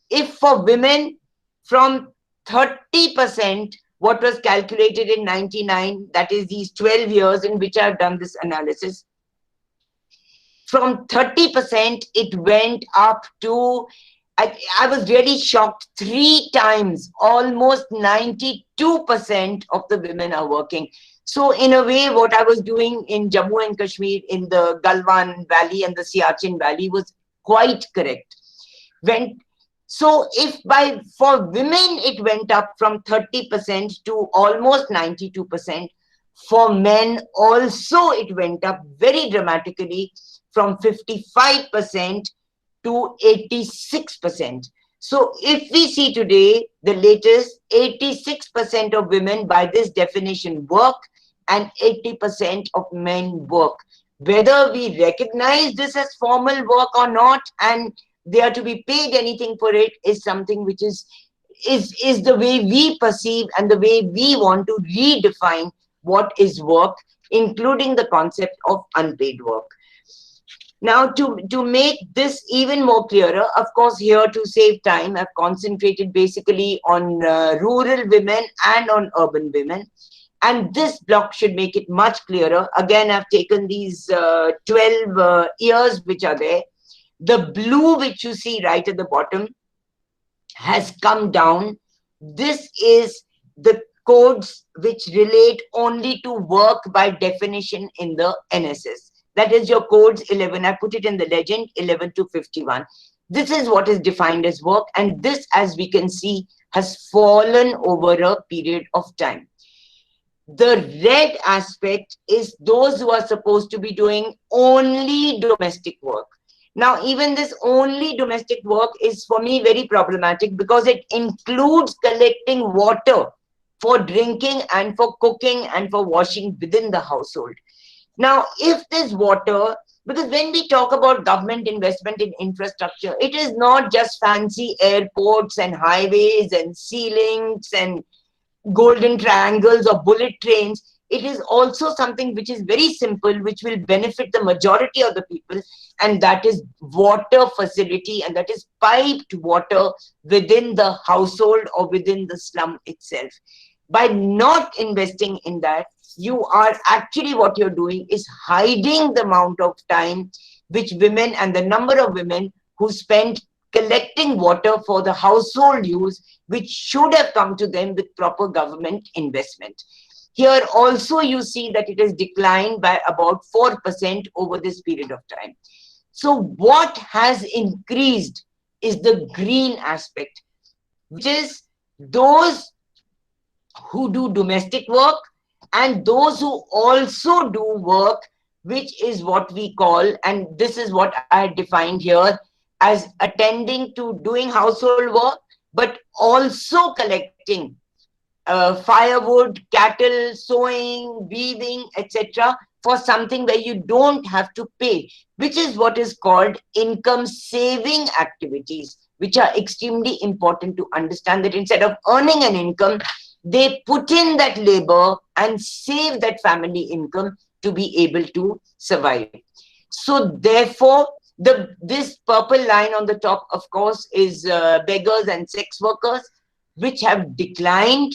If for women, from 30%, what was calculated in 99, that is these 12 years in which I've done this analysis, from 30%, it went up to, I was really shocked, 3 times, almost 92% of the women are working. So in a way, what I was doing in Jammu and Kashmir, in the Galwan Valley and the Siachen Valley, was quite correct. So if for women it went up from 30% to almost 92%, for men also it went up very dramatically from 55% to 86%. So if we see today, the latest, 86% of women by this definition work and 80% of men work. Whether we recognize this as formal work or not, and they are to be paid anything for it, is something which is the way we perceive and the way we want to redefine what is work, including the concept of unpaid work. Now, to make this even more clearer, of course, here to save time, I've concentrated basically on rural women and on urban women. And this block should make it much clearer. Again, I've taken these 12 years which are there. The blue, which you see right at the bottom, has come down. This is the codes which relate only to work by definition in the NSS. That is your codes 11. I put it in the legend, 11 to 51. This is what is defined as work. And this, as we can see, has fallen over a period of time. The red aspect is those who are supposed to be doing only domestic work. Now, even this only domestic work is for me very problematic because it includes collecting water for drinking and for cooking and for washing within the household. Now, if this water, because when we talk about government investment in infrastructure, it is not just fancy airports and highways and sea links and golden triangles or bullet trains. It is also something which is very simple, which will benefit the majority of the people, and that is water facility, and that is piped water within the household or within the slum itself. By not investing in that, you are actually, what you're doing is hiding the amount of time which women and the number of women who spend collecting water for the household use, which should have come to them with proper government investment. Here also you see that it has declined by about 4% over this period of time. So what has increased is the green aspect, which is those who do domestic work and those who also do work, which is what we call, and this is what I defined here, as attending to doing household work, but also collecting firewood, cattle, sewing, weaving, etc., for something where you don't have to pay, which is what is called income saving activities, which are extremely important to understand, that instead of earning an income, they put in that labor and save that family income to be able to survive. So therefore, this purple line on the top, of course, is beggars and sex workers, which have declined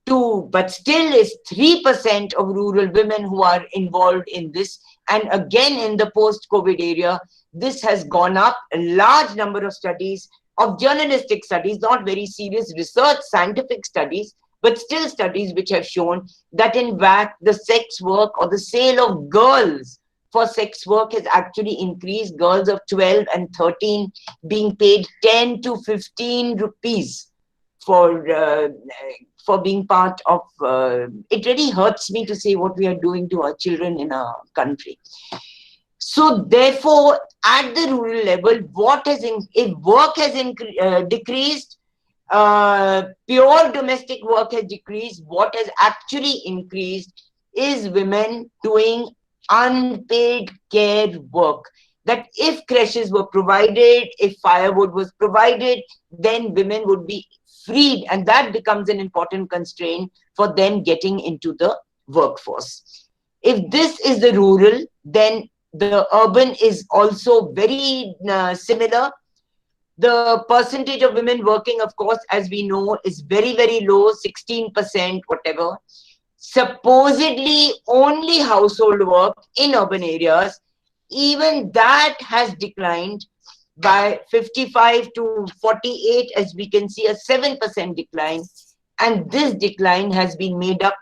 to, but still is 3% of rural women who are involved in this. And again, in the post-COVID area, this has gone up. A large number of studies, of journalistic studies, not very serious research, scientific studies, but still studies which have shown that in fact the sex work or the sale of girls for sex work has actually increased. Girls of 12 and 13 being paid 10 to 15 rupees for being part of, it really hurts me to say what we are doing to our children in our country. So therefore, at the rural level, if work has decreased, pure domestic work has decreased, what has actually increased is women doing unpaid care work. That if creches were provided, if firewood was provided, then women would be freed, and that becomes an important constraint for them getting into the workforce. If this is the rural, then the urban is also very similar. The percentage of women working, of course, as we know, is very, very low, 16%, whatever. Supposedly only household work in urban areas, even that has declined by 55 to 48, as we can see, a 7% decline. And this decline has been made up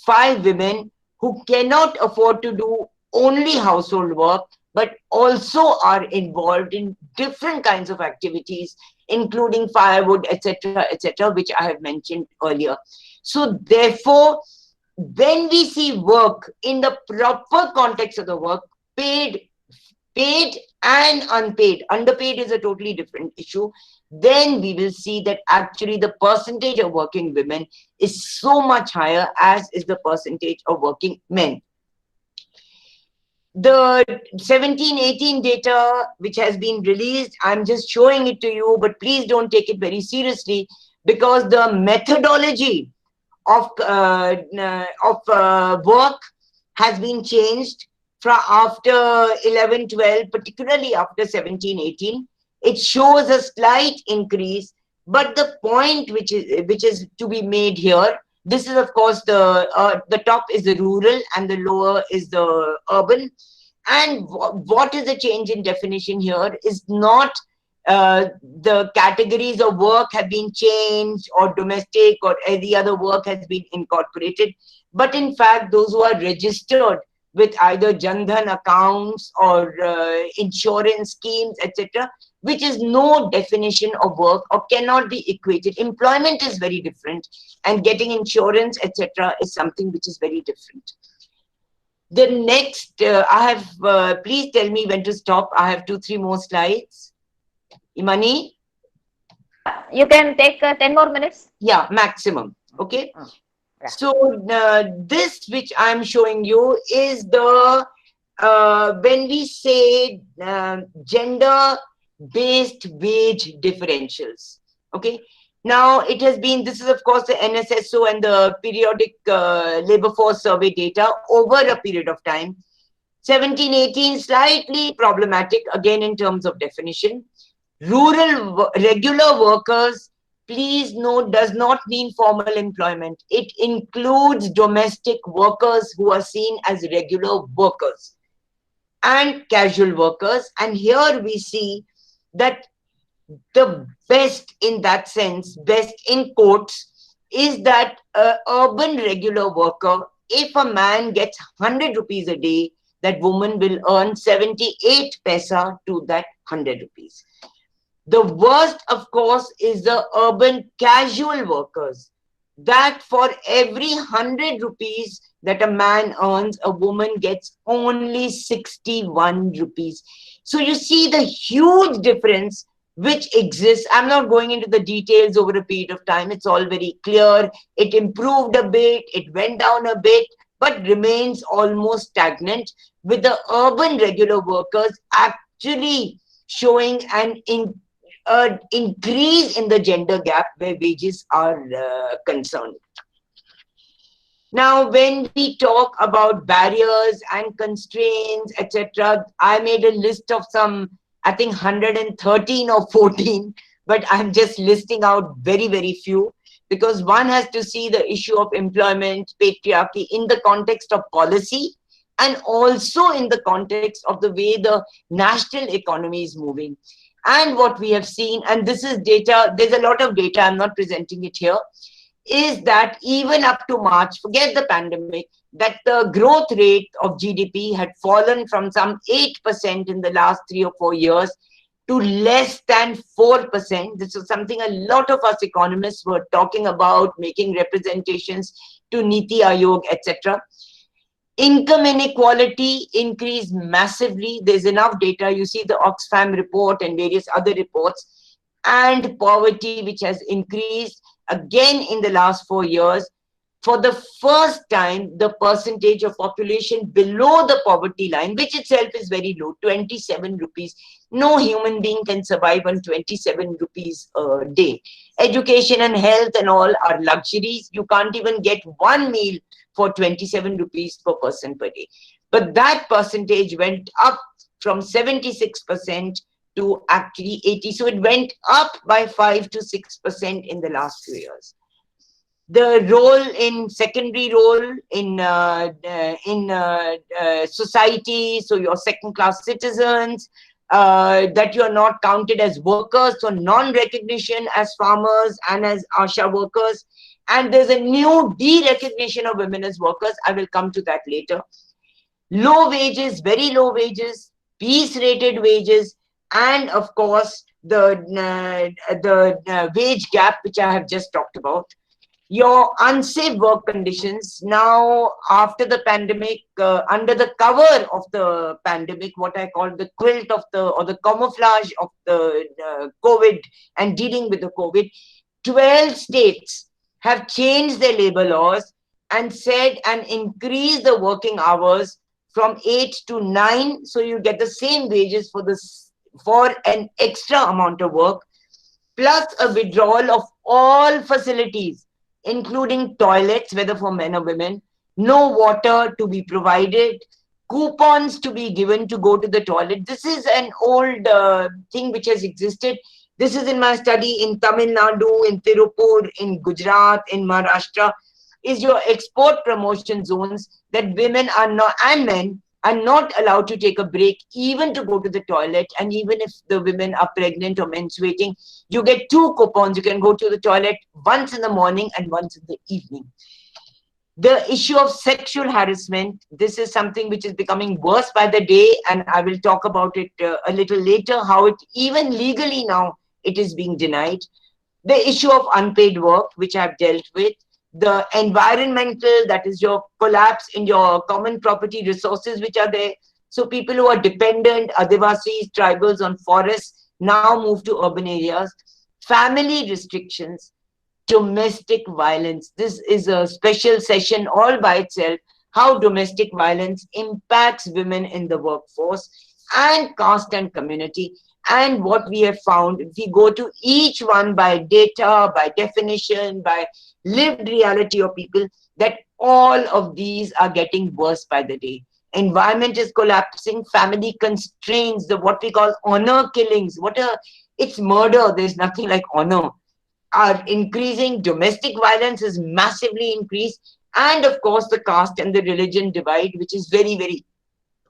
5 women who cannot afford to do only household work, but also are involved in different kinds of activities, including firewood, etc., which I have mentioned earlier. So therefore, when we see work in the proper context of the work, paid and unpaid, underpaid is a totally different issue, then we will see that actually the percentage of working women is so much higher as is the percentage of working men. The 17-18 data which has been released, I'm just showing it to you, but please don't take it very seriously, because the methodology of work has been changed from after 11-12, particularly after 17-18. It shows a slight increase, but the point which is to be made here, this is of course the top is the rural and the lower is the urban. And what is the change in definition here is not the categories of work have been changed or domestic or any other work has been incorporated, but in fact those who are registered with either Jan Dhan accounts or insurance schemes, etc., which is no definition of work or cannot be equated. Employment is very different, and getting insurance, etc., is something which is very different. The next, I have, please tell me when to stop. I have 2-3 more slides. Imani? You can take 10 more minutes. Yeah, maximum. Okay. Yeah. So this which I'm showing you is the when we say gender-based wage differentials. Okay. Now it has been, this is of course the NSSO and the periodic labor force survey data over a period of time. 17-18 slightly problematic again in terms of definition. Rural regular workers, please note, does not mean formal employment. It includes domestic workers who are seen as regular workers and casual workers. And here we see that the best in that sense, best in quotes, is that urban regular worker, if a man gets 100 rupees a day, that woman will earn 78 paisa to that 100 rupees. The worst, of course, is the urban casual workers. That for every 100 rupees that a man earns, a woman gets only 61 rupees. So you see the huge difference which exists. I'm not going into the details over a period of time. It's all very clear. It improved a bit, it went down a bit, but remains almost stagnant, with the urban regular workers actually showing an increase in the gender gap where wages are concerned. Now, when we talk about barriers and constraints, etc., I made a list of some, I think 113 or 14, but I'm just listing out very, very few, because one has to see the issue of employment, patriarchy in the context of policy, and also in the context of the way the national economy is moving. And what we have seen, and this is data, there's a lot of data, I'm not presenting it here, is that even up to March, forget the pandemic, that the growth rate of GDP had fallen from some 8% in the last 3 or 4 years to less than 4%. This is something a lot of us economists were talking about, making representations to Niti Aayog, etc. Income inequality increased massively. There's enough data. You see the Oxfam report and various other reports. And poverty, which has increased again in the last 4 years. For the first time, the percentage of population below the poverty line, which itself is very low, 27 rupees. No human being can survive on 27 rupees a day. Education and health and all are luxuries. You can't even get one meal for 27 rupees per person per day. But that percentage went up from 76% to actually 80. So it went up by 5 to 6% in the last few years. The role in secondary role in society, so you're second-class citizens, that you are not counted as workers, so non-recognition as farmers and as ASHA workers. And there's a new de-recognition of women as workers. I will come to that later. Low wages, very low wages, peace-rated wages, and of course the wage gap, which I have just talked about. Your unsafe work conditions. Now, after the pandemic, under the cover of the pandemic, what I call the quilt of the, or the camouflage of the COVID and dealing with the COVID, 12 states have changed their labor laws and said and increased the working hours from 8 to 9. So you get the same wages for this, for an extra amount of work, plus a withdrawal of all facilities, including toilets, whether for men or women, no water to be provided, coupons to be given to go to the toilet. This is an old thing which has existed. This is in my study in Tamil Nadu, in Tirupur, in Gujarat, in Maharashtra, is your export promotion zones that women are not, and men are not allowed to take a break, even to go to the toilet. And even if the women are pregnant or menstruating, you get 2 coupons. You can go to the toilet once in the morning and once in the evening. The issue of sexual harassment, this is something which is becoming worse by the day, and I will talk about it a little later, how it even legally now it is being denied. The issue of unpaid work, which I've dealt with. The environmental, that is your collapse in your common property resources which are there. So people who are dependent, Adivasis, tribals on forests, now move to urban areas. Family restrictions, domestic violence. This is a special session all by itself, how domestic violence impacts women in the workforce and caste and community. And what we have found, if we go to each one by data, by definition, by lived reality of people, that all of these are getting worse by the day. Environment is collapsing, family constraints, the what we call honor killings, it's murder, there's nothing like honor, are increasing. Domestic violence is massively increased, and of course the caste and the religion divide, which is very, very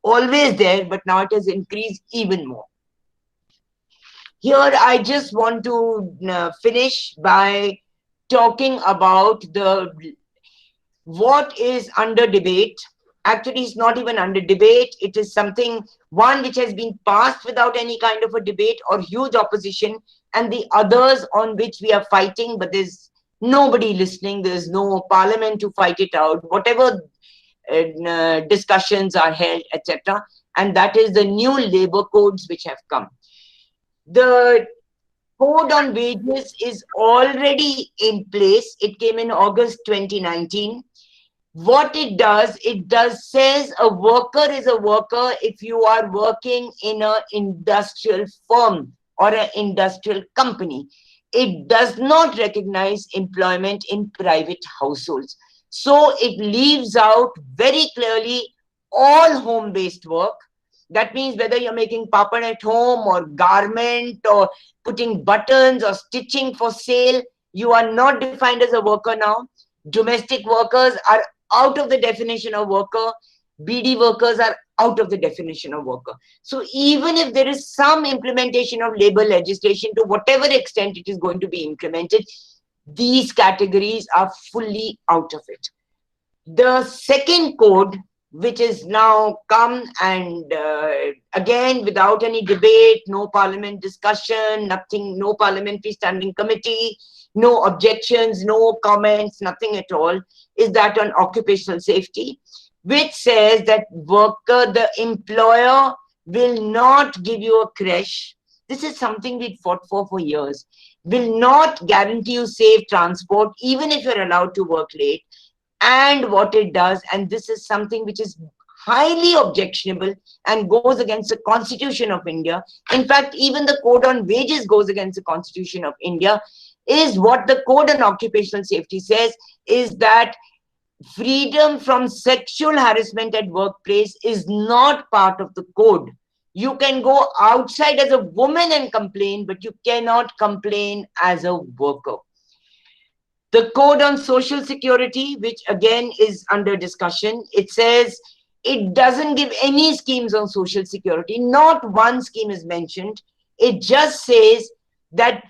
always there, but now it has increased even more. Here I just want to finish by talking about what is under debate. Actually, it's not even under debate. It is one which has been passed without any kind of a debate or huge opposition, and the others on which we are fighting, but there's nobody listening. There's no parliament to fight it out, whatever discussions are held, etc. And that is the new labor codes which have come. The code on wages is already in place. It came in August 2019. What it does says a worker is a worker if you are working in an industrial firm or an industrial company. It does not recognize employment in private households. So it leaves out very clearly all home-based work. That means whether you're making papad at home or garment or putting buttons or stitching for sale, you are not defined as a worker now. Domestic workers are out of the definition of worker. BD workers are out of the definition of worker. So even if there is some implementation of labor legislation, to whatever extent it is going to be implemented, these categories are fully out of it. The second code, which is now come and again without any debate, no parliament discussion, nothing, no parliamentary standing committee, no objections, no comments, nothing at all, is that on occupational safety, which says that the employer will not give you a creche. This is something we fought for years. Will not guarantee you safe transport, even if you're allowed to work late. And what it does, and this is something which is highly objectionable and goes against the Constitution of India. In fact, even the Code on Wages goes against the Constitution of India, is what the Code on Occupational Safety says, is that freedom from sexual harassment at workplace is not part of the code. You can go outside as a woman and complain, but you cannot complain as a worker. The Code on Social Security, which again is under discussion, it says it doesn't give any schemes on Social Security. Not one scheme is mentioned. It just says that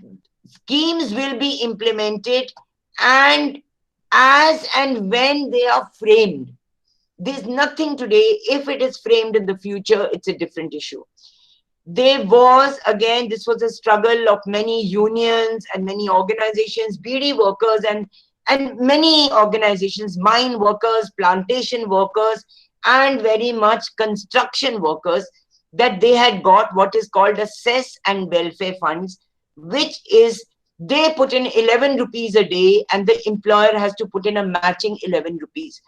schemes will be implemented and as and when they are framed. There's nothing today. If it is framed in the future, it's a different issue. There was, again, this was a struggle of many unions and many organizations, BD workers and many organizations, mine workers, plantation workers, and very much construction workers, that they had got what is called a cess and welfare funds, which is they put in 11 rupees a day and the employer has to put in a matching 11 rupees.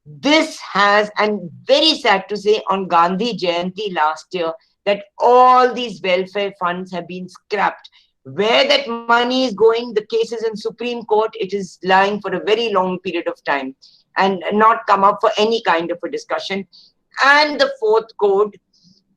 This has, and very sad to say, on Gandhi Jayanti last year, that all these welfare funds have been scrapped. Where that money is going, the case is in Supreme Court, it is lying for a very long period of time and not come up for any kind of a discussion. And the fourth code,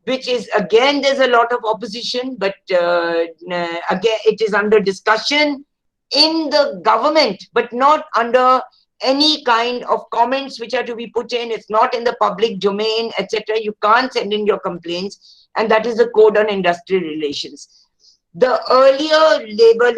which is, again, there's a lot of opposition, but again, it is under discussion in the government, but not under any kind of comments which are to be put in. It's not in the public domain, etc. You can't send in your complaints. And that is the Code on Industrial Relations. The earlier labor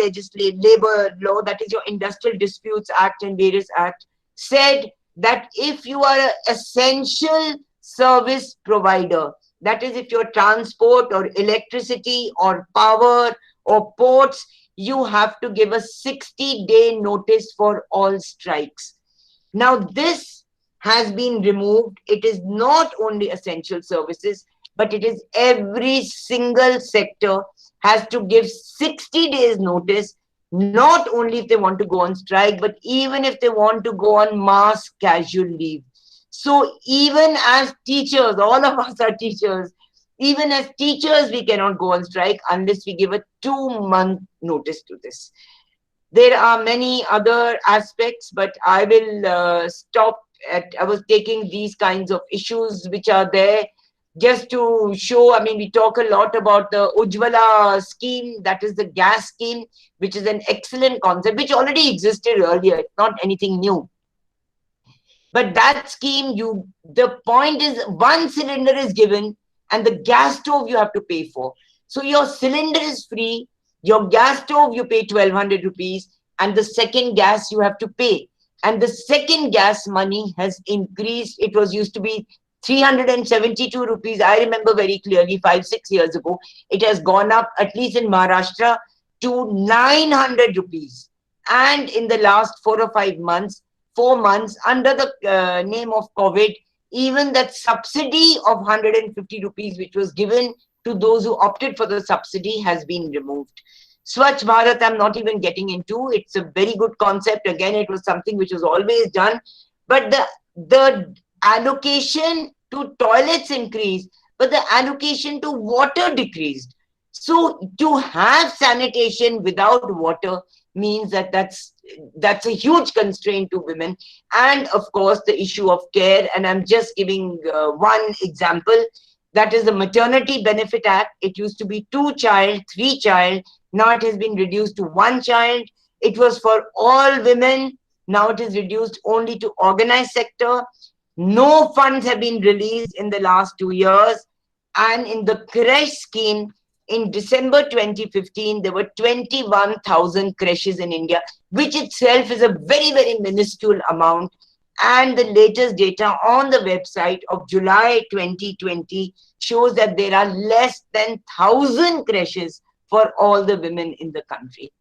law, that is your Industrial Disputes Act and various acts, said that if you are an essential service provider, that is if you're transport or electricity or power or ports, you have to give a 60-day notice for all strikes. Now this has been removed. It is not only essential services, but it is every single sector has to give 60 days notice not only if they want to go on strike, but even if they want to go on mass casual leave. So even as teachers, all of us are teachers, even as teachers, we cannot go on strike unless we give a 2-month notice to this. There are many other aspects, but I will stop at, I was taking these kinds of issues which are there just to show. I mean, we talk a lot about the Ujjwala scheme, that is the gas scheme, which is an excellent concept, which already existed earlier. It's not anything new. But that scheme, the point is one cylinder is given and the gas stove you have to pay for. So your cylinder is free, your gas stove you pay 1200 rupees, and the second gas you have to pay. And the second gas money has increased. It was used to be 372 rupees. I remember very clearly 5-6 years ago. It has gone up, at least in Maharashtra, to 900 rupees. And in the last 4 or 5 months, 4 months, under the name of COVID, even that subsidy of 150 rupees, which was given to those who opted for the subsidy, has been removed. Swachh Bharat, I'm not even getting into. It's a very good concept. Again, it was something which was always done. But the allocation to toilets increased, but the allocation to water decreased. So to have sanitation without water means that's a huge constraint to women. And of course, the issue of care. And I'm just giving one example. That is the Maternity Benefit Act. It used to be 2 child, 3 child. Now it has been reduced to 1 child. It was for all women. Now it is reduced only to organized sector. No funds have been released in the last 2 years. And in the creche scheme, in December 2015, there were 21,000 creches in India, which itself is a very, very minuscule amount. And the latest data on the website of July 2020 shows that there are less than 1,000 creches for all the women in the country.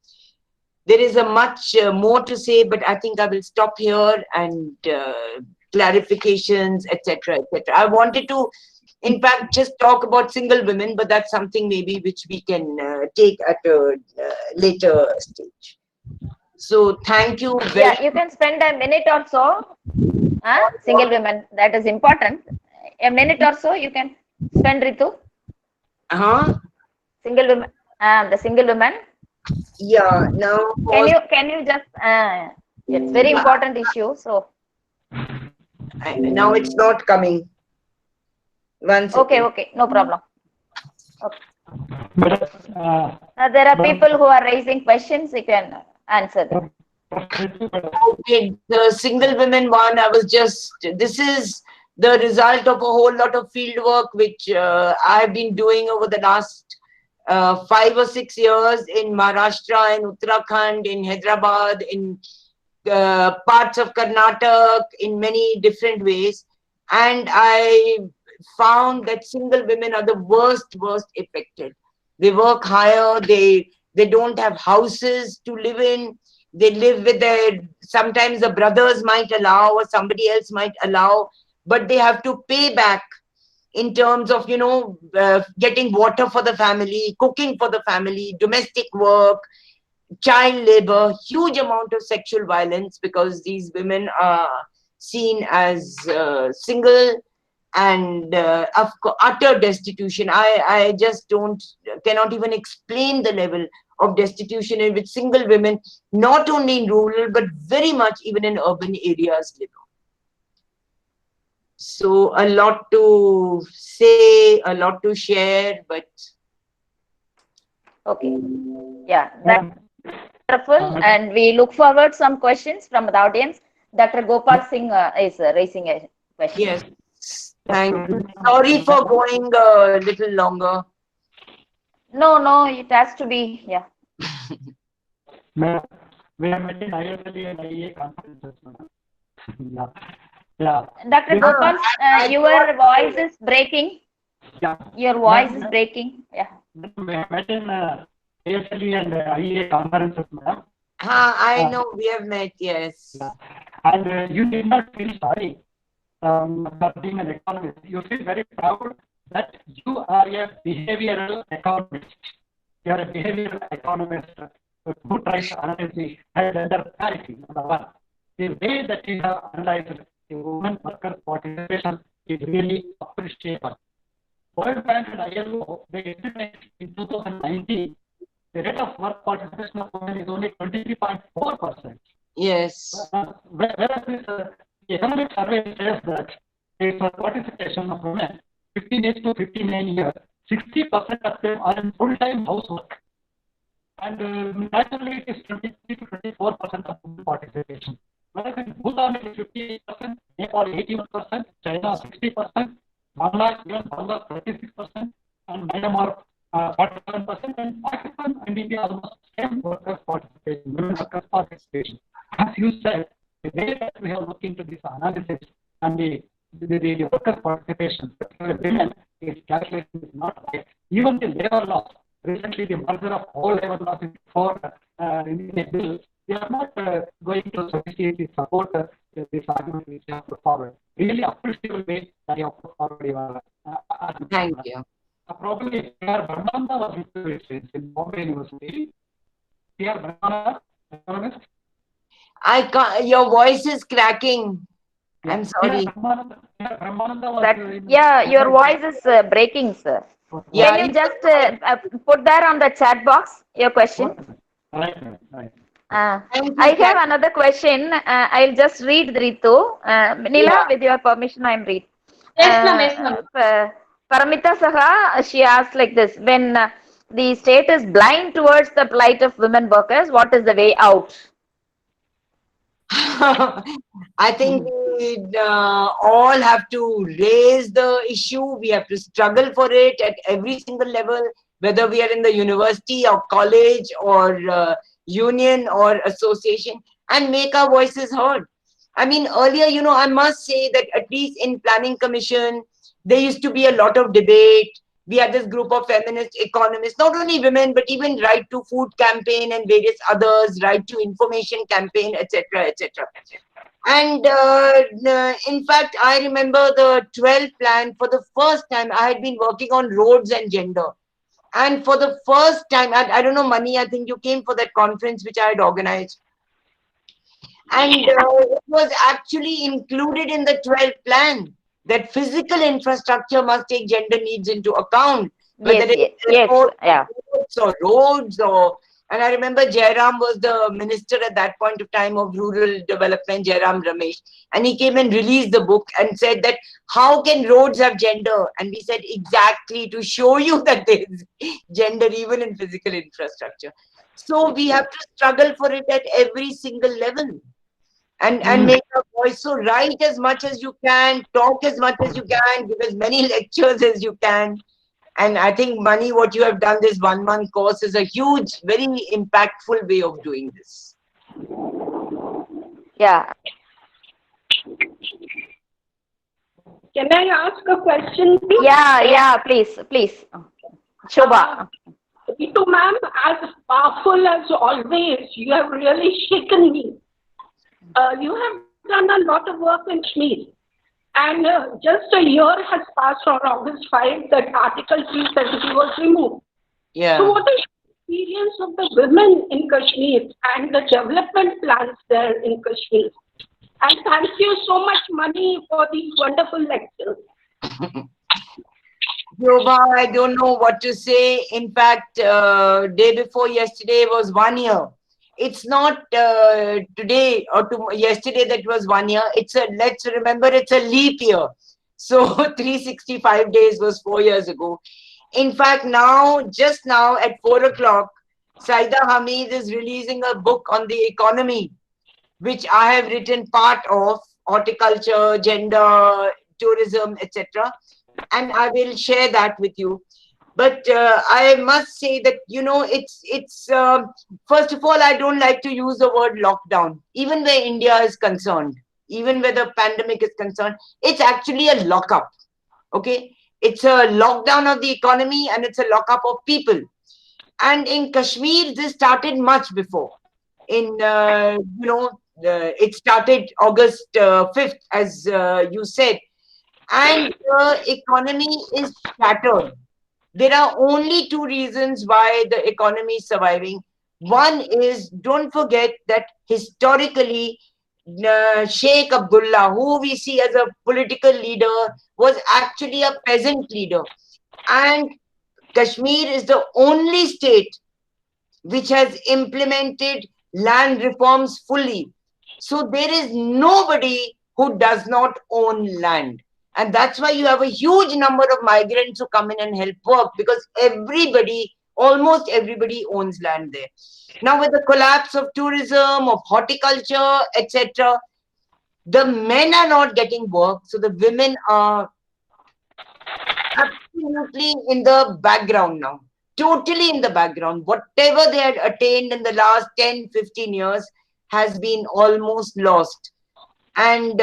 There is a much more to say, but I think I will stop here, and clarifications, etc., etc. I wanted to, in fact, just talk about single women, but that's something maybe which we can take at a later stage. So thank you very Yeah, you can spend a minute or so. Single women, that is important. A minute or so you can spend, Ritu. Single women, the single women. Yeah. Now, Can you just? It's very important issue. So. Now it's not coming. One second. Okay, no problem. Okay. There are people who are raising questions. You can answer them. Okay, the single women one, this is the result of a whole lot of field work which I've been doing over the last 5 or 6 years in Maharashtra, in Uttarakhand, in Hyderabad, in parts of Karnataka, in many different ways. And I found that single women are the worst affected. They work higher, they don't have houses to live in. They live with sometimes the brothers might allow or somebody else might allow, but they have to pay back in terms of, getting water for the family, cooking for the family, domestic work, child labor, huge amount of sexual violence, because these women are seen as single and of utter destitution. I just cannot even explain the level of destitution in which single women, not only in rural, but very much even in urban areas, live. So a lot to say, a lot to share, but... Okay. Yeah, that's wonderful. And we look forward some questions from the audience. Dr. Gopal Singh is raising a question. Yes, thank you. Sorry for going a little longer. No, it has to be, yeah. We have met in IAWS and IA conferences. Yeah. Dr. Gopal, your voice is breaking. Yeah. Your voice is breaking. Yeah. We have met in ASLE and IA conferences, madam. I know, we have met, yes. Yeah. And you did not feel sorry for being an economist. You feel very proud that you are a behavioral economist. You are a behavioral economist. good rights analysis and gender parity, number one. The way that we have analyzed the women workers' participation is really appreciable. World Bank and ILO, they estimate in 2019, the rate of work participation of women is only 23.4%. Yes. Whereas the economic survey says that the participation of women 15 years to 59 years, 60% of them are in full-time housework. And naturally, it is 23 to 24% of women participation. Whereas in Bhutan, it is 58%, Nepal 81%, China 60%, Bangladesh 36%, and Myanmar 47%, and Pakistan and India almost same workers participation, women workers participation. As you said, the way that we have looked into this analysis and the workers participation, particularly women, is calculation is not right. Even the labor laws, recently the merger of all labor laws for in a bill, they are not going to sufficiently support this argument which you have put forward. Really appreciable way that you have put forward your Thank you. Probably P.R. Brahmananda was in Bombay University. P.R. Brahmananda, economist. I can't, your voice is cracking. Yeah. I'm sorry. Brahmananda was Yeah, your voice is breaking, sir. Yeah, Can you just put that on the chat box, your question? Right. I have another question. I'll just read Ritu. Nila, with your permission, I'm reading. Yes, ma'am. Yes, ma'am. Paramita Saha, she asked like this: when the state is blind towards the plight of women workers, what is the way out? I think we all have to raise the issue. We have to struggle for it at every single level, whether we are in the university or college or union or association, and make our voices heard. I mean, earlier, I must say that at least in planning commission, there used to be a lot of debate. We had this group of feminist economists, not only women, but even Right to Food campaign and various others, Right to Information campaign, etc., etc. And in fact, I remember the 12 plan for the first time. I had been working on roads and gender. And for the first time, I don't know, Mani, I think you came for that conference which I had organized. And it was actually included in the 12 plan that physical infrastructure must take gender needs into account, whether it's or roads and I remember Jairam was the minister at that point of time of rural development, Jairam Ramesh, and he came and released the book and said that how can roads have gender? And we said exactly to show you that there is gender even in physical infrastructure. So we have to struggle for it at every single level. And make your voice. So write as much as you can, talk as much as you can, give as many lectures as you can. And I think, Mani, what you have done this 1 month course is a huge, very impactful way of doing this. Yeah. Can I ask a question, please? Yeah, please. Shobha. Ritu ma'am, as powerful as always, you have really shaken me. You have done a lot of work in Kashmir. And just a year has passed on August 5 that Article 370 was removed. Yeah. So what is the experience of the women in Kashmir and the development plans there in Kashmir? And thank you so much, Mani, for these wonderful lectures. Yoba, I don't know what to say. In fact, day before yesterday was 1 year. It's not today or yesterday that was 1 year. Let's remember it's a leap year. So 365 days was 4 years ago. In fact, just now at 4 o'clock, Saida Hamid is releasing a book on the economy, which I have written part of, horticulture, gender, tourism, etc. And I will share that with you. But I must say that, it's first of all, I don't like to use the word lockdown, even where India is concerned, even where the pandemic is concerned. It's actually a lockup. Okay. It's a lockdown of the economy and it's a lockup of people. And in Kashmir, this started much before. It started August 5th, as you said. And the economy is shattered. There are only two reasons why the economy is surviving. One is, don't forget that historically, Sheikh Abdullah, who we see as a political leader, was actually a peasant leader. And Kashmir is the only state which has implemented land reforms fully. So there is nobody who does not own land. And that's why you have a huge number of migrants who come in and help work, because everybody, almost everybody owns land there. Now with the collapse of tourism, of horticulture, etc., the men are not getting work. So the women are absolutely in the background now. Totally in the background. Whatever they had attained in the last 10, 15 years has been almost lost. And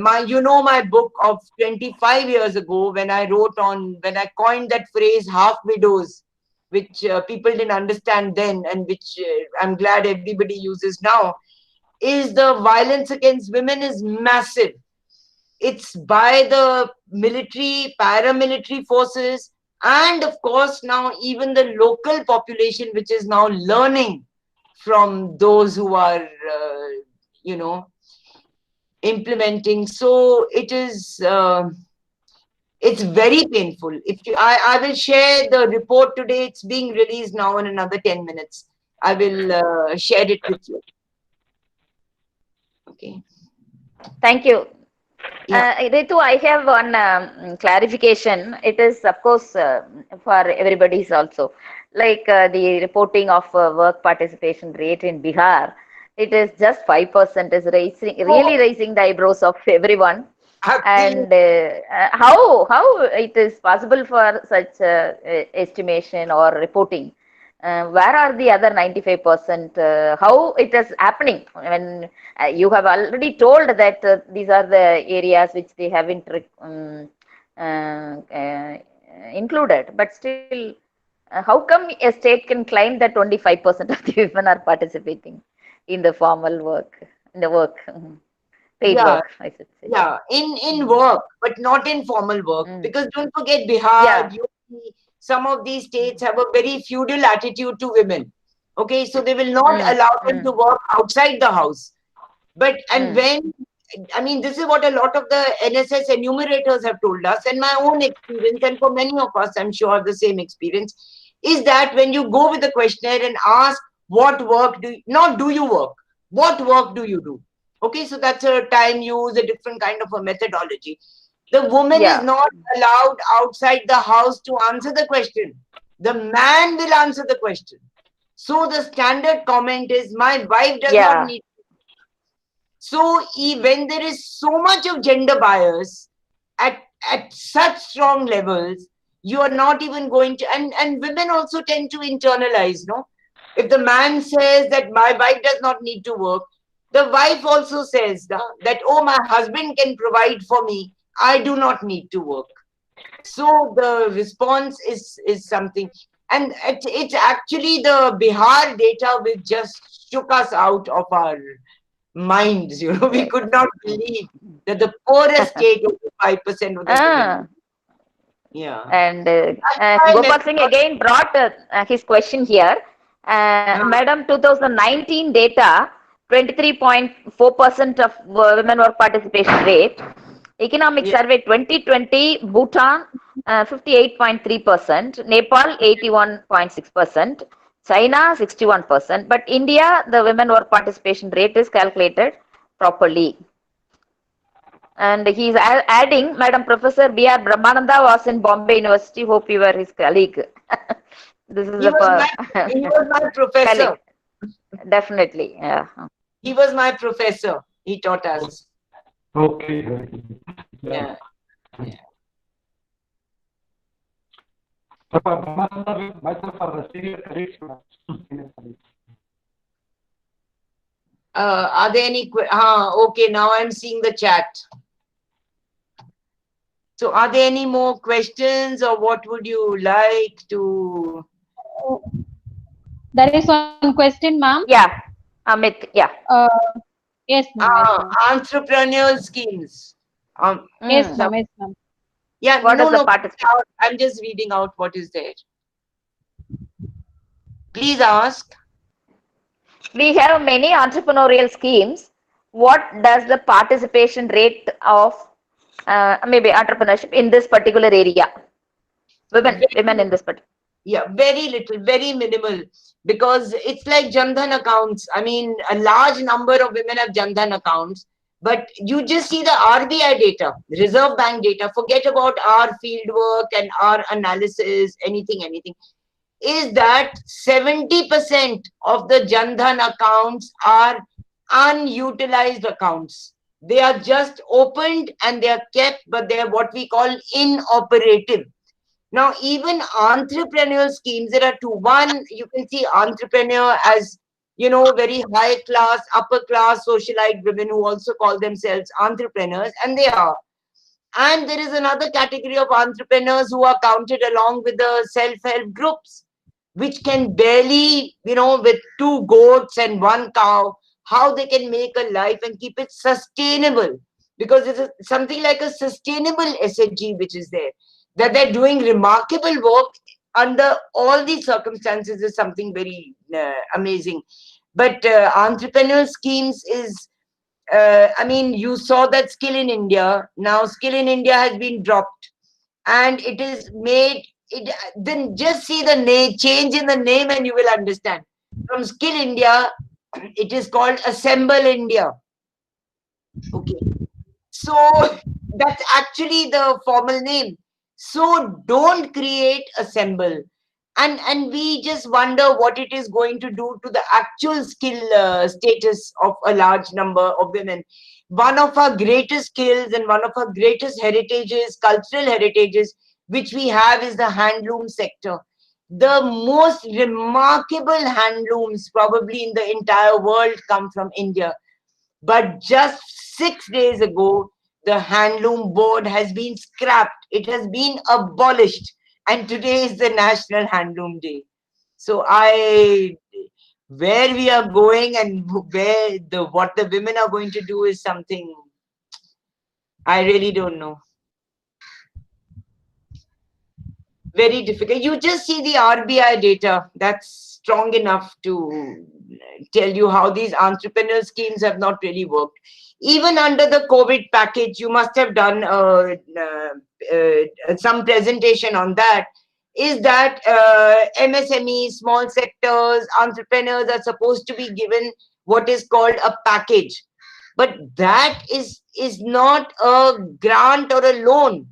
my book of 25 years ago, when I coined that phrase, half widows, which people didn't understand then, and which I'm glad everybody uses now, is the violence against women is massive. It's by the military, paramilitary forces, and of course now even the local population, which is now learning from those who are, implementing. So it is, it's very painful. I will share the report today. It's being released now in another 10 minutes. I will share it with you. Okay. Thank you. Yeah. Ritu, I have one clarification. It is, of course, for everybody's also. Like the reporting of work participation rate in Bihar, it is just 5%, is really raising the eyebrows of everyone. And how it is possible for such estimation or reporting? Where are the other 95%? How it is happening? When you have already told that these are the areas which they haven't included, but still, how come a state can claim that only 5% of the women are participating in the formal work, in the work, paid work, I should say. Yeah, in work, but not in formal work. Because don't forget, Bihar, UP, some of these states have a very feudal attitude to women. Okay, so they will not allow them to work outside the house. But, and when, I mean, this is what a lot of the NSS enumerators have told us, and my own experience, and for many of us, I'm sure the same experience, is that when you go with the questionnaire and ask, what work do you, not do you work, what work do you do? Okay, so that's a time use, a different kind of a methodology. The woman is not allowed outside the house to answer the question. The man will answer the question. So the standard comment is, my wife does not need. So when there is so much of gender bias at such strong levels, you are not even going to, and women also tend to internalize, no? If the man says that my wife does not need to work, the wife also says that, oh, my husband can provide for me, I do not need to work. So the response is something. And it's actually the Bihar data which just shook us out of our minds. We could not believe that the poorest state was 5% of the women. Yeah. And Gopal Singh again brought his question here. Madam, 2019 data, 23.4% of women work participation rate. Economic survey 2020, Bhutan 58.3%, Nepal 81.6%, China 61%, but India, the women work participation rate is calculated properly. And he is adding, Madam Professor B.R. Brahmananda was in Bombay University. Hope you were his colleague. This is he was my professor. Colleague. Definitely, yeah. He was my professor. He taught us. Okay. Yeah. Myself are senior colleagues. Are there any? Okay, now I'm seeing the chat. So, are there any more questions, or what would you like to? There is one question, ma'am. Yeah, Amit. Yeah. Yes, ma'am. Entrepreneurial schemes. Yes, ma'am. Yes, ma'am. Yeah, what is the participation? I'm just reading out what is there. Please ask. we have many entrepreneurial schemes. What does the participation rate of maybe entrepreneurship in this particular area? Women in this particular. Yeah, very little, very minimal, because it's like Jan-Dhan accounts. I mean, a large number of women have Jan-Dhan accounts, but you just see the RBI data, Reserve Bank data, forget about our field work and our analysis, anything, is that 70% of the Jan-Dhan accounts are unutilized accounts. They are just opened and they are kept, but they are what we call inoperative. Now, even entrepreneurial schemes, there are two. One, you can see entrepreneur as, very high class, upper class, socialite women who also call themselves entrepreneurs, and they are. And there is another category of entrepreneurs who are counted along with the self-help groups, which can barely, with 2 goats and 1 cow, how they can make a life and keep it sustainable. Because it's something like a sustainable SHG which is there. That they're doing remarkable work under all these circumstances is something very amazing. But entrepreneurial schemes is, you saw that Skill in India. Now Skill in India has been dropped, and it is made. Then just see the change in the name, and you will understand. From Skill India, it is called Assemble India. Okay, so that's actually the formal name. So don't create Assemble. And we just wonder what it is going to do to the actual skill status of a large number of women. One of our greatest skills and one of our greatest heritages, cultural heritages, which we have is the handloom sector. The most remarkable handlooms probably in the entire world come from India. But just 6 days ago, the handloom board has been scrapped. It has been abolished. And today is the National Handloom Day. So where we are going and what the women are going to do is something I really don't know. Very difficult. You just see the RBI data. That's strong enough to tell you how these entrepreneurial schemes have not really worked. Even under the COVID package, you must have done some presentation on that. Is that MSMEs, small sectors, entrepreneurs are supposed to be given what is called a package. But that is not a grant or a loan.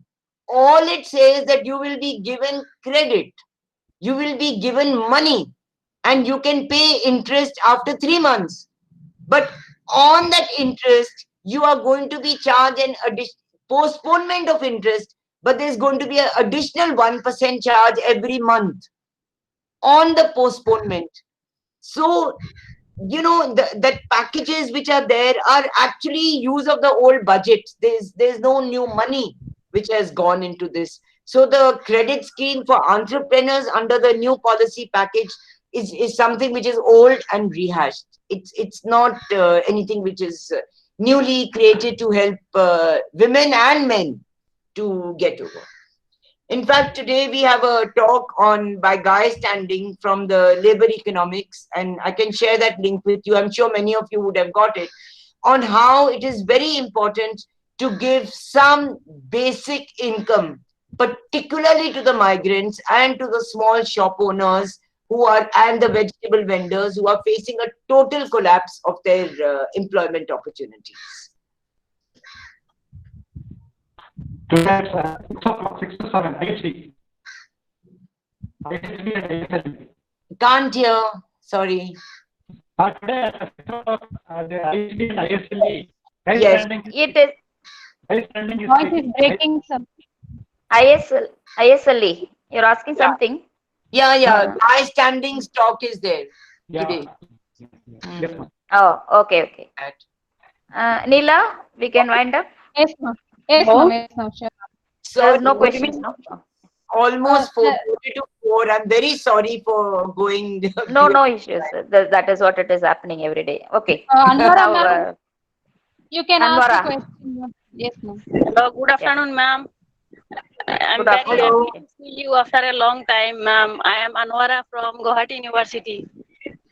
All it says that you will be given credit. You will be given money. And you can pay interest after 3 months. But on that interest, you are going to be charged an postponement of interest, but there's going to be an additional 1% charge every month on the postponement. So, that packages which are there are actually use of the old budget. There's no new money which has gone into this. So the credit scheme for entrepreneurs under the new policy package is something which is old and rehashed. It's not anything which is newly created to help women and men to get over. In fact, today we have a talk by Guy Standing from the Labor Economics, and I can share that link with you. I'm sure many of you would have got it, on how it is very important to give some basic income, particularly to the migrants and to the small shop owners and the vegetable vendors who are facing a total collapse of their employment opportunities. Today it's 6 o'clock, 6 to 7, IST. IST and ISL. Can't hear, sorry. Today at 6 o'clock, the IST and ISL. Yes, it is. Voice is breaking. ISLE. You're asking something? Yeah. Guy Standing's talk is there today. Yes, ma'am. Oh, okay. Neela, we can wind up? Yes, ma'am. Yes, ma'am. Yes, ma'am. Sure. So there's no questions, no? Almost 40 to 4. I'm very sorry for going. No issues. That is what it is happening every day. Okay. Anwara, ma'am, you can Anwara. ask a question. Yes, ma'am. Hello, good afternoon, ma'am. I'm Good very afternoon. happy to see you after a long time, ma'am. I am Anwara from Guwahati University.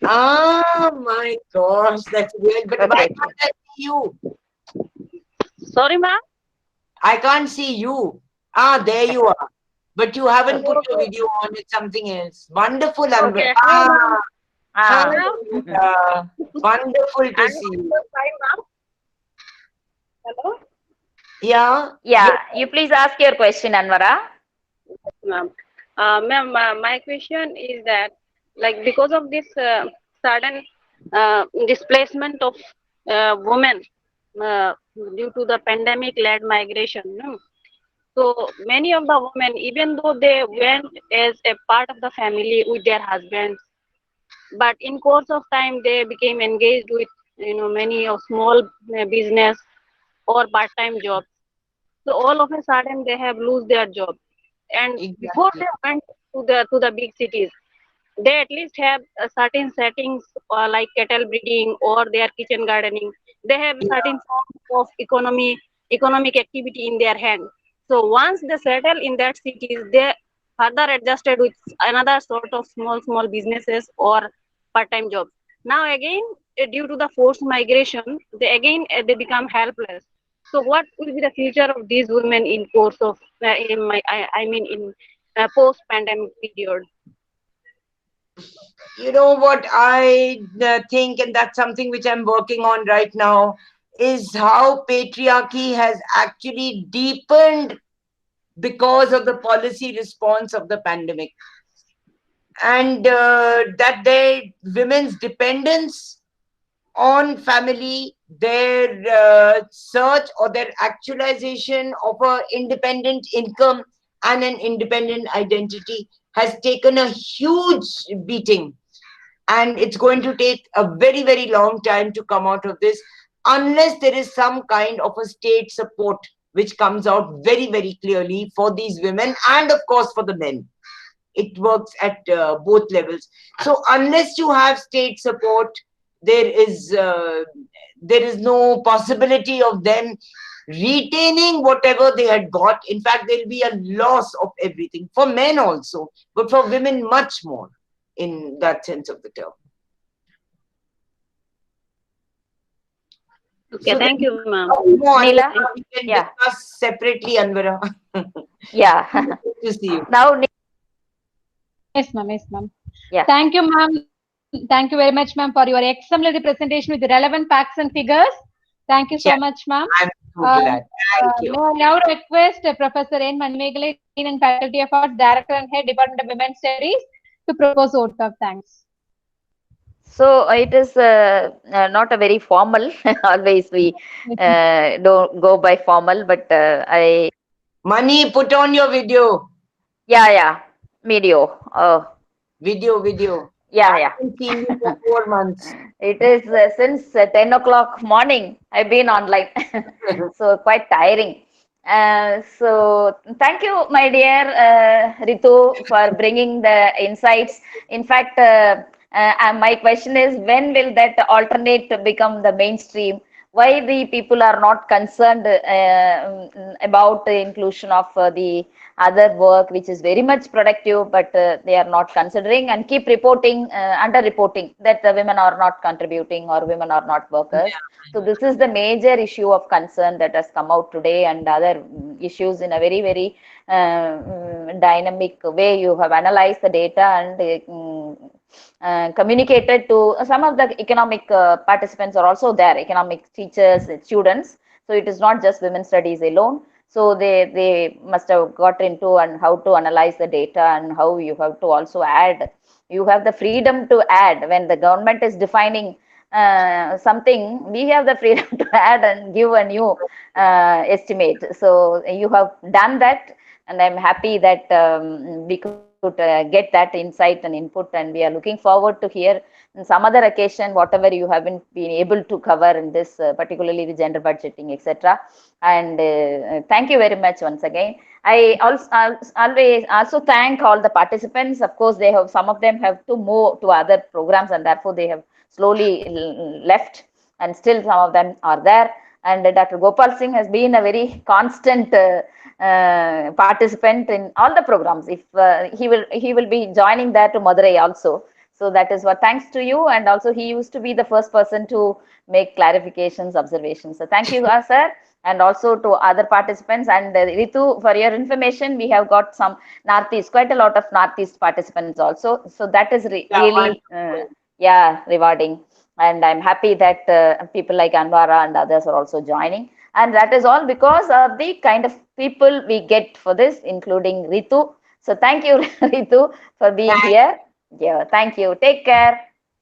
Ah, my gosh, that's weird. But why Okay. can't I see you? Sorry, ma'am. I can't see you. Ah, there you are. But you haven't put your Okay. video on, it's something else. Wonderful, Anwar. Okay. Hi, ma'am. Ah, hi, Ah. Ma'am, wonderful to I'm see you. fine, ma'am. Hello, Yeah, Yeah, you please ask your question, Anvara. ma'am. Ma'am, my question is that, like, because of this sudden displacement of women due to the pandemic-led migration, no? So many of the women, even though they went as a part of the family with their husbands, but in course of time they became engaged with many of small business or part-time jobs. So all of a sudden they have lose their job, and before exactly. they went to the big cities, they at least have a certain settings like cattle breeding or their kitchen gardening. They have a Yeah, certain form of economic activity in their hand. So once they settle in that cities, they further adjusted with another sort of small businesses or part-time jobs. Now again, due to the forced migration, they become helpless. So what will be the future of these women in course of I mean in post-pandemic period? you know what I think, and that's something which I'm working on right now, is how patriarchy has actually deepened because of the policy response of the pandemic. And that their women's dependence on family, their search or their actualization of a independent income and an independent identity has taken a huge beating, and it's going to take a very long time to come out of this unless there is some kind of a state support which comes out very clearly for these women and of course for the men. It works at both levels. So unless you have state support, there is no possibility of them retaining whatever they had got. In fact, there will be a loss of everything for men also, but for women much more, in that sense of the term. Okay, So thank then, you, ma'am. more Neela? Anvara, we can Yeah, discuss separately, Anvara. yeah. Good to see you. Now, Yes, ma'am. Yes, ma'am. yeah. Thank you, ma'am. Thank you very much, ma'am, for your exemplary presentation with relevant facts and figures. Thank you so Yeah, much, ma'am. I'm so glad. Thank you. May I now request Professor N. Manmegalai, Dean and Faculty of Arts, Director and Head, Department of Women's Studies, to propose vote of thanks. So it is not a very formal. Always we Yes, ma'am. don't go by formal, but I Mani, put on your video. yeah video. Oh Video. yeah I yeah. haven't seen you for 4 months. It is since 10 o'clock morning. I've been online, so quite tiring. So thank you, my dear Ritu, for bringing the insights. In fact, my question is, when will that alternate become the mainstream? Why the people are not concerned about the inclusion of the other work, which is very much productive, but they are not considering and keep reporting, under reporting that the women are not contributing or women are not workers. So this is the major issue of concern that has come out today, and other issues in a very dynamic way. You have analyzed the data and communicated to some of the economic participants are also there, economic teachers, students. So it is not just women's studies alone. So they must have got into and how to analyze the data and how you have to also add. You have the freedom to add when the government is defining something. We have the freedom to add and give a new estimate. So you have done that, and I'm happy that we could get that insight and input, and we are looking forward to hear in some other occasion whatever you haven't been able to cover in this, particularly the gender budgeting, etc. And thank you very much once again. I also always also thank all the participants. Of course, they have, some of them have to move to other programs, and therefore they have slowly left, and still some of them are there. And Dr. Gopal Singh has been a very constant participant in all the programs. If he will be joining there to Madurai also. So that is what, thanks to you. And also he used to be the first person to make clarifications, observations. So thank you, sir. And also to other participants. And Ritu, for your information, we have got some Northeast, quite a lot of Northeast participants also. So that is really, yeah, rewarding. And I'm happy that people like Anvara and others are also joining. And that is all because of the kind of people we get for this, including Ritu. So thank you, Ritu, for being here. Yeah, thank you. Take care.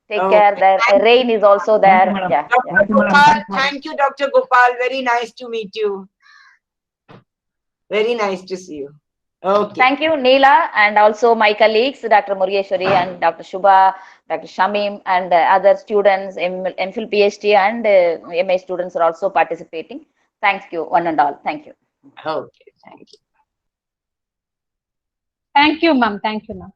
Take care. There, rain is also there. Yeah. Dr. Gopal, thank you, Dr. Gopal. Very nice to meet you. Very nice to see you. Okay. Thank you, Neela, and also my colleagues, Dr. Murugeshwari and Dr. Shubha, Dr. Shamim, and other students, MPhil, PhD, and MA students are also participating. Thank you, one and all. Thank you. Okay, thank you. Thank you, ma'am. Thank you, ma'am.